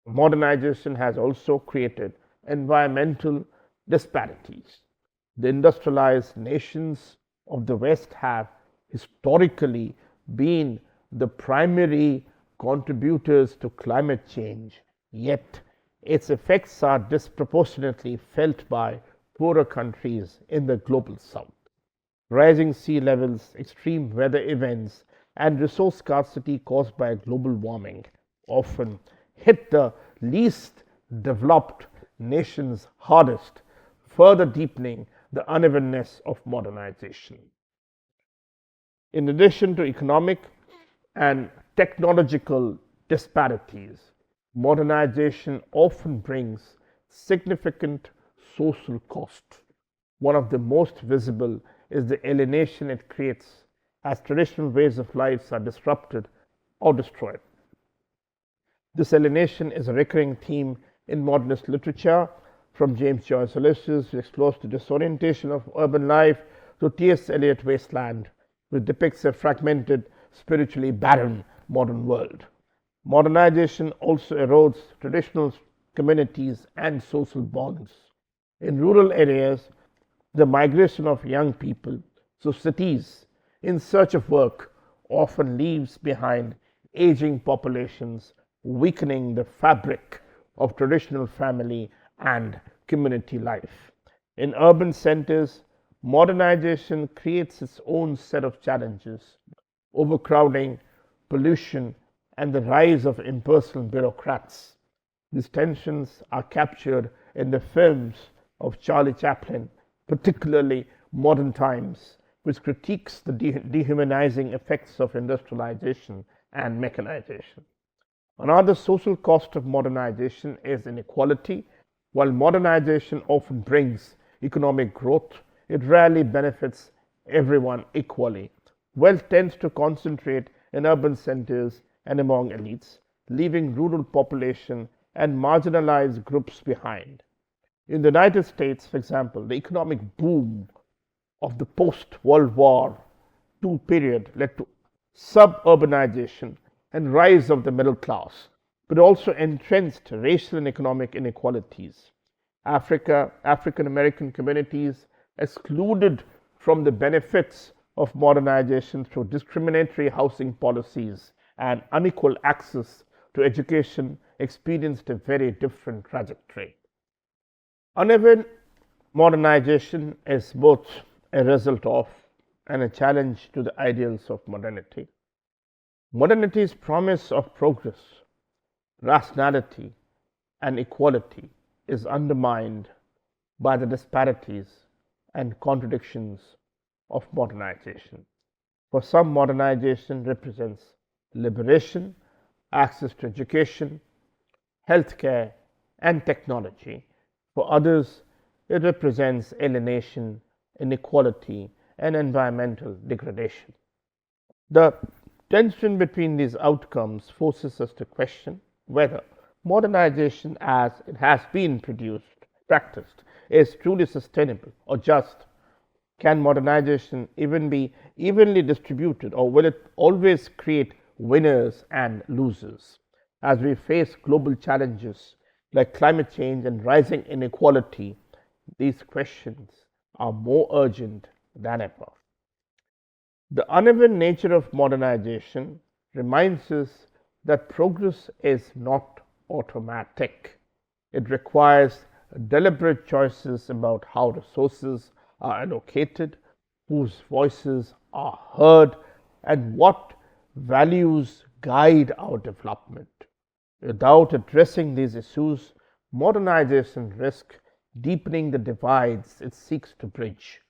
Modernization has also created environmental disparities. The industrialized nations of the West have historically been the primary contributors to climate change, yet its effects are disproportionately felt by poorer countries in the global south. Rising sea levels, extreme weather events, and resource scarcity caused by global warming often hit the least developed nations hardest, further deepening the unevenness of modernization. In addition to economic and technological disparities, modernization often brings significant social cost. One of the most visible is the alienation it creates as traditional ways of life are disrupted or destroyed. This alienation is a recurring theme in modernist literature, from James Joyce Ulysses, who explores the disorientation of urban life, to T.S. Eliot Wasteland, which depicts a fragmented, spiritually barren modern world. Modernization also erodes traditional communities and social bonds. In rural areas, the migration of young people So cities in search of work often leaves behind aging populations, weakening the fabric of traditional family and community life. In urban centers, modernization creates its own set of challenges: overcrowding, pollution, and the rise of impersonal bureaucrats. These tensions are captured in the films of Charlie Chaplin, particularly Modern Times, which critiques the dehumanizing effects of industrialization and mechanization. Another social cost of modernization is inequality. While modernization often brings economic growth, it rarely benefits everyone equally. Wealth tends to concentrate in urban centers and among elites, leaving rural population and marginalized groups behind. In the United States, for example, the economic boom of the post World War II period led to suburbanization and rise of the middle class, but also entrenched racial and economic inequalities. African American communities excluded from the benefits of modernization through discriminatory housing policies and unequal access to education experienced a very different trajectory. Uneven modernization is both a result of and a challenge to the ideals of modernity. Modernity's promise of progress, rationality, and equality is undermined by the disparities and contradictions of modernization. For some, modernization represents liberation, access to education, healthcare, and technology. For others, it represents alienation, inequality, and environmental degradation. The tension between these outcomes forces us to question whether modernization as it has been practiced, is truly sustainable or just. Can modernization even be evenly distributed, or will it always create winners and losers? As we face global challenges like climate change and rising inequality, these questions are more urgent than ever. The uneven nature of modernization reminds us that progress is not automatic. It requires deliberate choices about how resources are allocated, whose voices are heard, and what values guide our development. Without addressing these issues, modernization risks deepening the divides it seeks to bridge,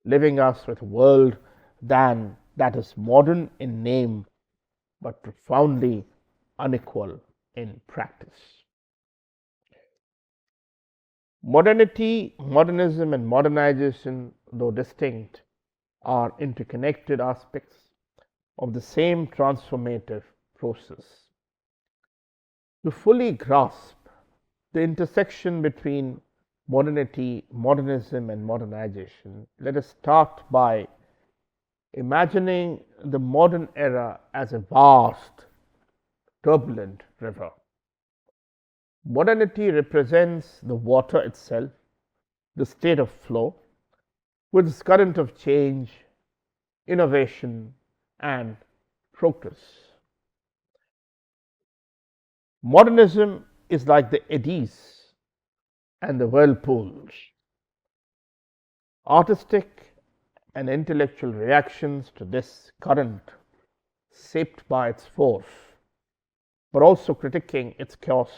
leaving us with a world that is modern in name but profoundly unequal in practice. Modernity, modernism, and modernization, though distinct, are interconnected aspects of the same transformative process. To fully grasp the intersection between modernity, modernism, and modernization, let us start by imagining the modern era as a vast, turbulent river. Modernity represents the water itself, the state of flow, with its current of change, innovation, and progress. Modernism is like the eddies and the whirlpools. Artistic and intellectual reactions to this current, shaped by its force, but also critiquing its chaos.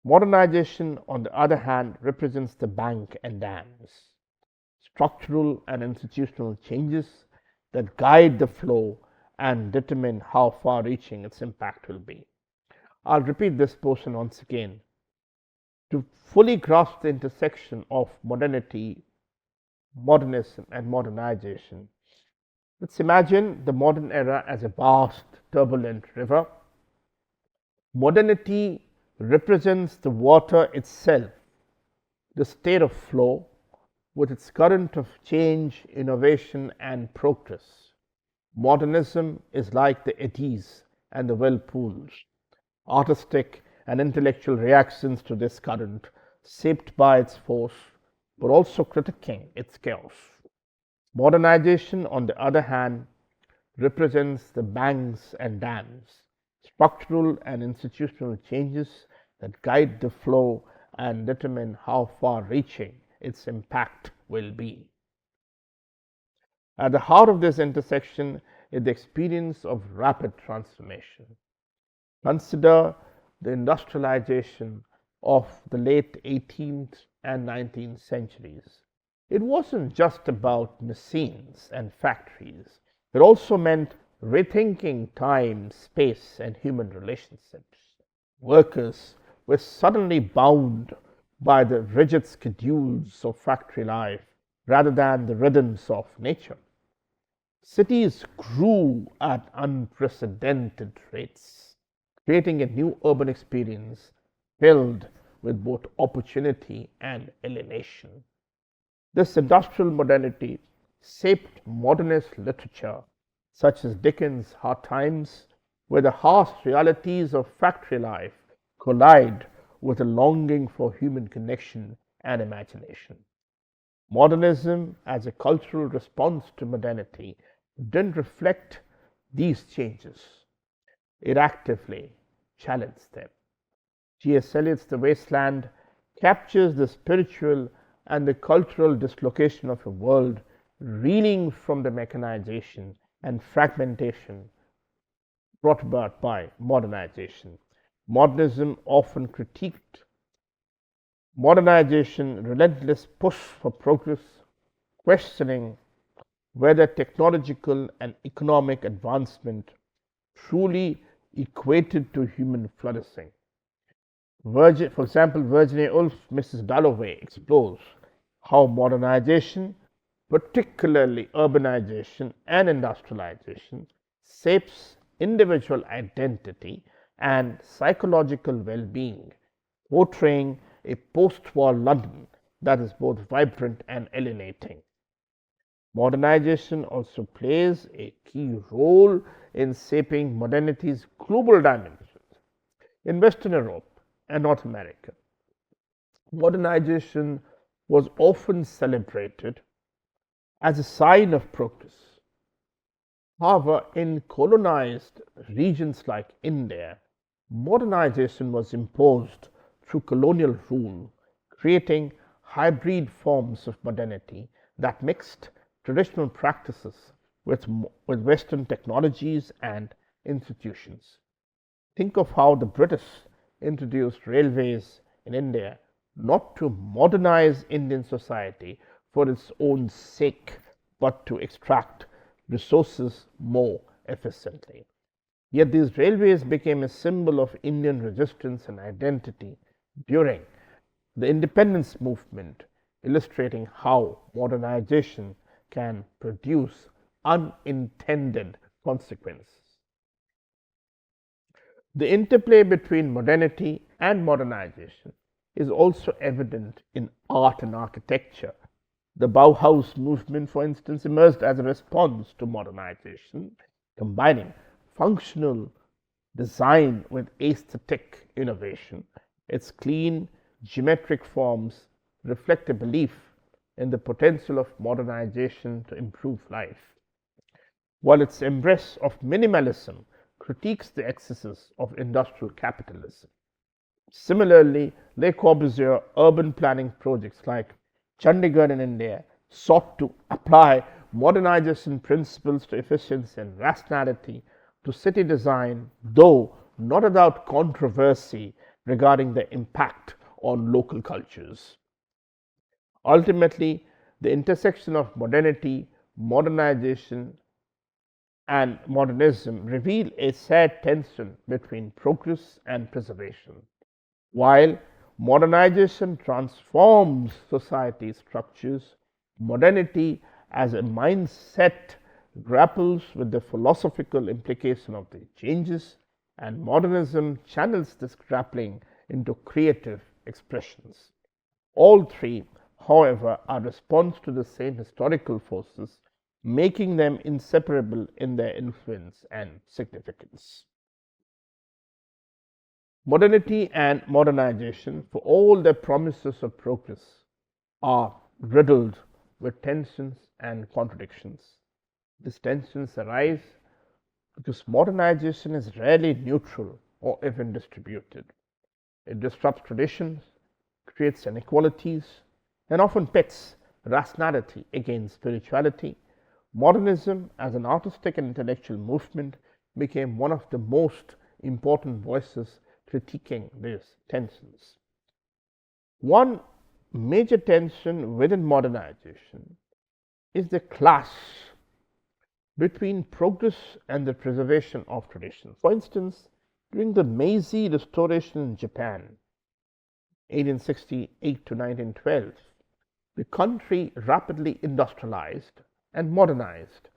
Modernization, on the other hand, represents the bank and dams, structural and institutional changes that guide the flow and determine how far reaching its impact will be. I'll repeat this portion once again. To fully grasp the intersection of modernity, modernism, and modernization, let's imagine the modern era as a vast, turbulent river. Modernity represents the water itself, the state of flow, with its current of change, innovation, and progress. Modernism is like the eddies and the whirlpools, artistic and intellectual reactions to this current, shaped by its force, but also critiquing its chaos. Modernization, on the other hand, represents the banks and dams, structural and institutional changes that guide the flow and determine how far reaching its impact will be. At the heart of this intersection is the experience of rapid transformation. Consider the industrialization of the late 18th and 19th centuries. It wasn't just about machines and factories, it also meant rethinking time, space, and human relationships. Workers were suddenly bound by the rigid schedules of factory life rather than the rhythms of nature. Cities grew at unprecedented rates, creating a new urban experience filled with both opportunity and alienation. This industrial modernity shaped modernist literature such as Dickens' Hard Times, where the harsh realities of factory life collide with a longing for human connection and imagination. Modernism, as a cultural response to modernity, didn't reflect these changes. It actively challenged them. T.S. Eliot's The Wasteland captures the spiritual and the cultural dislocation of a world reeling from the mechanization and fragmentation brought about by modernization. Modernism often critiqued modernization, relentless push for progress, questioning whether technological and economic advancement truly equated to human flourishing. For example, Virginia Woolf's Mrs. Dalloway explores how modernization, particularly urbanization and industrialization, shapes individual identity and psychological well being, portraying a post war London that is both vibrant and alienating. Modernization also plays a key role in shaping modernity's global dimensions. In Western Europe and North America, modernization was often celebrated as a sign of progress. However, in colonized regions like India, modernization was imposed through colonial rule, creating hybrid forms of modernity that mixed traditional practices with Western technologies and institutions. Think of how the British introduced railways in India not to modernize Indian society for its own sake, but to extract resources more efficiently. Yet these railways became a symbol of Indian resistance and identity during the independence movement, illustrating how modernization can produce unintended consequences. The interplay between modernity and modernization is also evident in art and architecture. The Bauhaus movement, for instance, emerged as a response to modernization, combining functional design with aesthetic innovation. Its clean, geometric forms reflect a belief in the potential of modernization to improve life, while its embrace of minimalism critiques the excesses of industrial capitalism. Similarly, Le Corbusier's urban planning projects like Chandigarh in India sought to apply modernization principles to efficiency and rationality to city design, though not without controversy regarding the impact on local cultures. Ultimately, the intersection of modernity, modernization, and modernism reveal a sad tension between progress and preservation. While modernization transforms society structures, modernity as a mindset grapples with the philosophical implication of the changes, and modernism channels this grappling into creative expressions. All three, however, are response to the same historical forces, making them inseparable in their influence and significance. Modernity and modernization, for all their promises of progress, are riddled with tensions and contradictions. These tensions arise because modernization is rarely neutral or even distributed. It disrupts traditions, creates inequalities, and often pits rationality against spirituality. Modernism, as an artistic and intellectual movement, became one of the most important voices critiquing these tensions. One major tension within modernization is the clash between progress and the preservation of tradition. For instance, during the Meiji Restoration in Japan, 1868 to 1912, the country rapidly industrialized and modernized,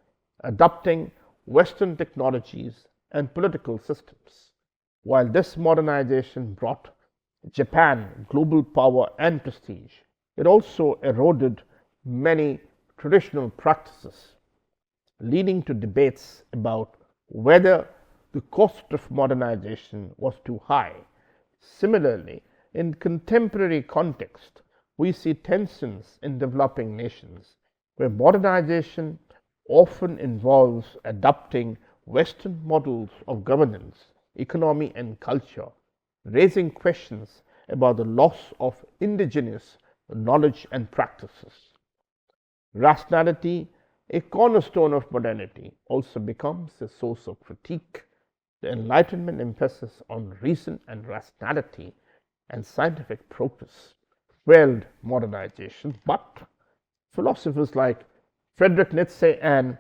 adopting Western technologies and political systems. While this modernization brought Japan global power and prestige, it also eroded many traditional practices, leading to debates about whether the cost of modernization was too high. Similarly, in contemporary context, we see tensions in developing nations where modernization often involves adopting Western models of governance, economy, and culture, raising questions about the loss of indigenous knowledge and practices. Rationality, a cornerstone of modernity, also becomes a source of critique. The Enlightenment emphasis on reason and rationality and scientific progress fueled modernization, but philosophers like Friedrich Nietzsche and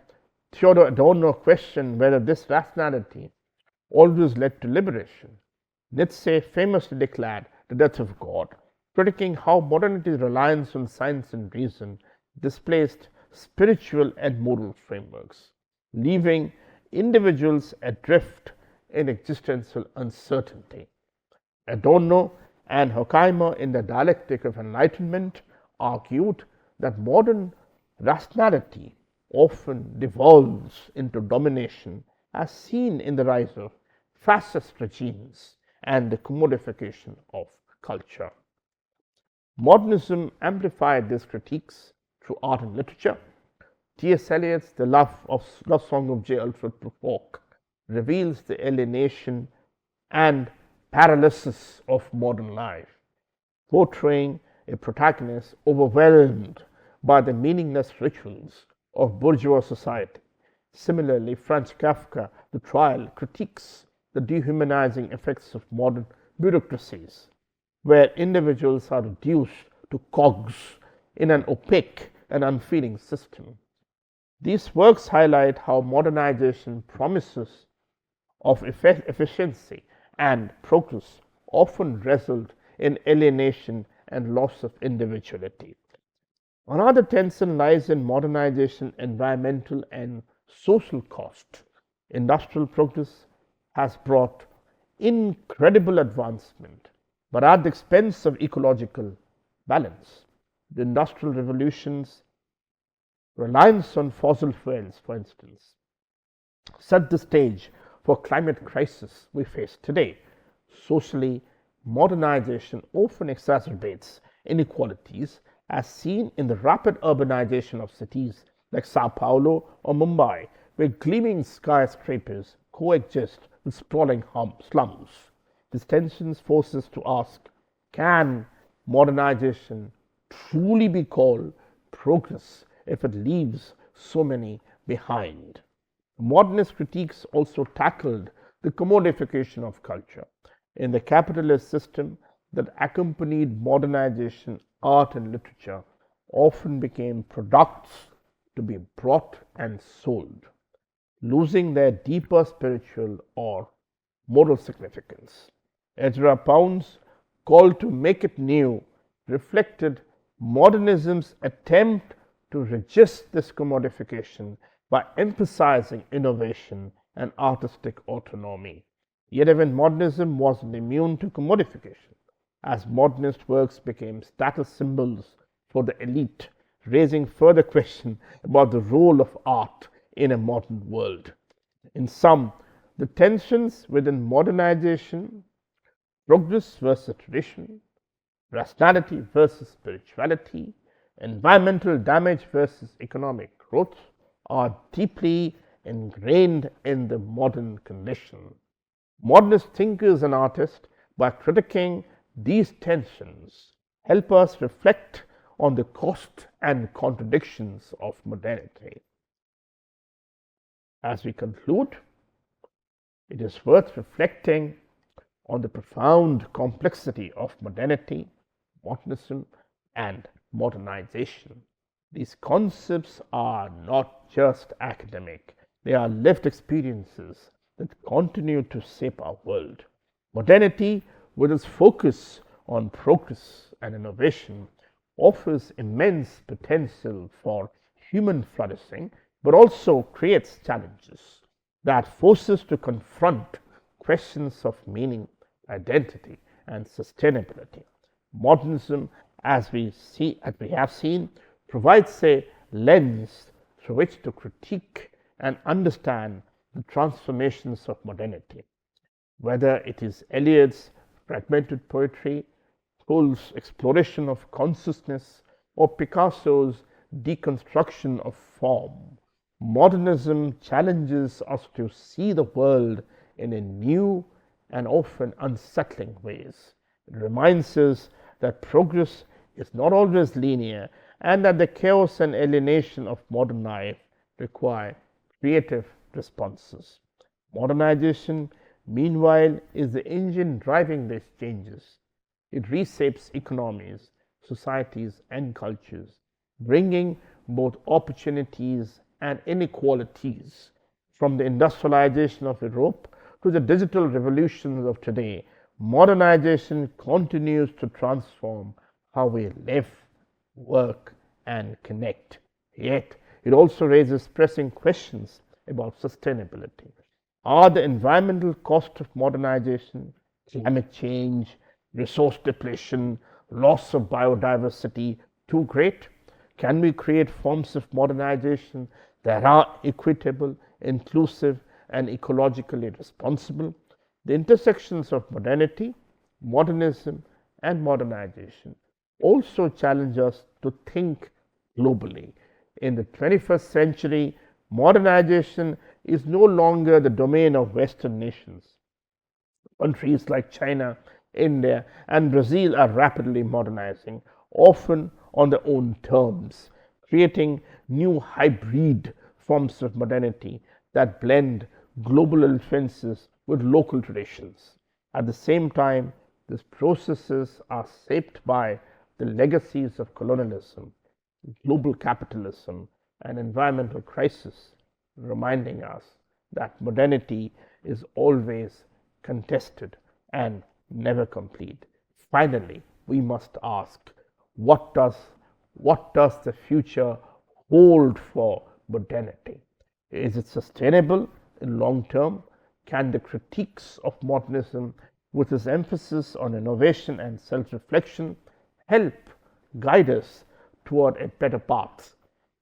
Theodor Adorno questioned whether this rationality always led to liberation. Nietzsche famously declared the death of God, critiquing how modernity's reliance on science and reason displaced spiritual and moral frameworks, leaving individuals adrift in existential uncertainty. Adorno and Horkheimer, in the Dialectic of Enlightenment, argued that modern rationality often devolves into domination, as seen in the rise of fascist regimes and the commodification of culture. Modernism amplified these critiques through art and literature. T.S. Eliot's The Love Song of J. Alfred Prufrock reveals the alienation and paralysis of modern life, portraying a protagonist overwhelmed by the meaningless rituals of bourgeois society. Similarly, Franz Kafka, The Trial, critiques the dehumanizing effects of modern bureaucracies, where individuals are reduced to cogs in an opaque and unfeeling system. These works highlight how modernization promises of efficiency and progress often result in alienation and loss of individuality. Another tension lies in modernization, environmental and social cost. Industrial progress has brought incredible advancement, but at the expense of ecological balance. The industrial revolution's reliance on fossil fuels, for instance, set the stage for climate crisis we face today. Socially, modernization often exacerbates inequalities, as seen in the rapid urbanization of cities like Sao Paulo or Mumbai, where gleaming skyscrapers coexist with sprawling slums. This tension forces us to ask, can modernization truly be called progress if it leaves so many behind? Modernist critiques also tackled the commodification of culture. In the capitalist system that accompanied modernization, art and literature often became products to be bought and sold, losing their deeper spiritual or moral significance. Ezra Pound's call to make it new reflected modernism's attempt to resist this commodification by emphasizing innovation and artistic autonomy. Yet even modernism wasn't immune to commodification, as modernist works became status symbols for the elite, raising further question about the role of art in a modern world. In sum, the tensions within modernization, progress versus tradition, rationality versus spirituality, environmental damage versus economic growth are deeply ingrained in the modern condition. Modernist thinkers and artists, by critiquing these tensions, help us reflect on the cost and contradictions of modernity. As we conclude, it is worth reflecting on the profound complexity of modernity, modernism, and modernization. These concepts are not just academic, they are lived experiences that continue to shape our world. Modernity, with its focus on progress and innovation, offers immense potential for human flourishing, but also creates challenges that force us to confront questions of meaning, identity, and sustainability. Modernism, as we have seen, provides a lens through which to critique and understand the transformations of modernity. Whether it is Eliot's fragmented poetry, Hull's exploration of consciousness, or Picasso's deconstruction of form, modernism challenges us to see the world in a new and often unsettling ways. It reminds us that progress is not always linear and that the chaos and alienation of modern life require creative responses. Modernization, meanwhile, is the engine driving these changes. It reshapes economies, societies, and cultures, bringing both opportunities and inequalities. From the industrialization of Europe to the digital revolutions of today, modernization continues to transform how we live, work, and connect. Yet, it also raises pressing questions about sustainability. Are the environmental costs of modernization, climate change, resource depletion, loss of biodiversity too great? Can we create forms of modernization that are equitable, inclusive, and ecologically responsible? The intersections of modernity, modernism, and modernization also challenge us to think globally. In the 21st century, modernization is no longer the domain of Western nations. Countries like China, India, and Brazil are rapidly modernizing, often on their own terms, creating new hybrid forms of modernity that blend global influences with local traditions. At the same time, these processes are shaped by the legacies of colonialism, global capitalism, and environmental crisis, reminding us that modernity is always contested and never complete. Finally, we must ask, what does the future hold for modernity? Is it sustainable in long term? Can the critiques of modernism, with its emphasis on innovation and self-reflection, help guide us toward a better path?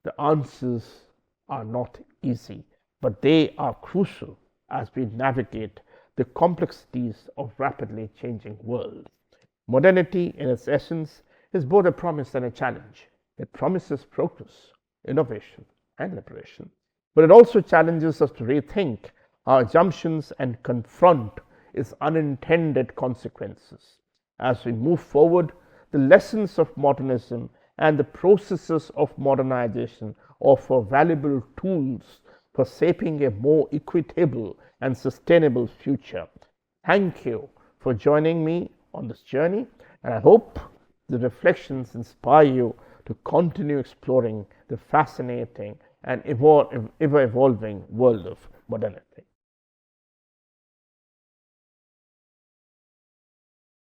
The answers are not easy, but they are crucial as we navigate the complexities of rapidly changing world. Modernity, in its essence, is both a promise and a challenge. It promises progress, innovation, and liberation, but it also challenges us to rethink our assumptions and confront its unintended consequences. As we move forward, the lessons of modernism and the processes of modernization offer valuable tools for shaping a more equitable and sustainable future. Thank you for joining me on this journey, and I hope the reflections inspire you to continue exploring the fascinating and ever evolving world of modernity.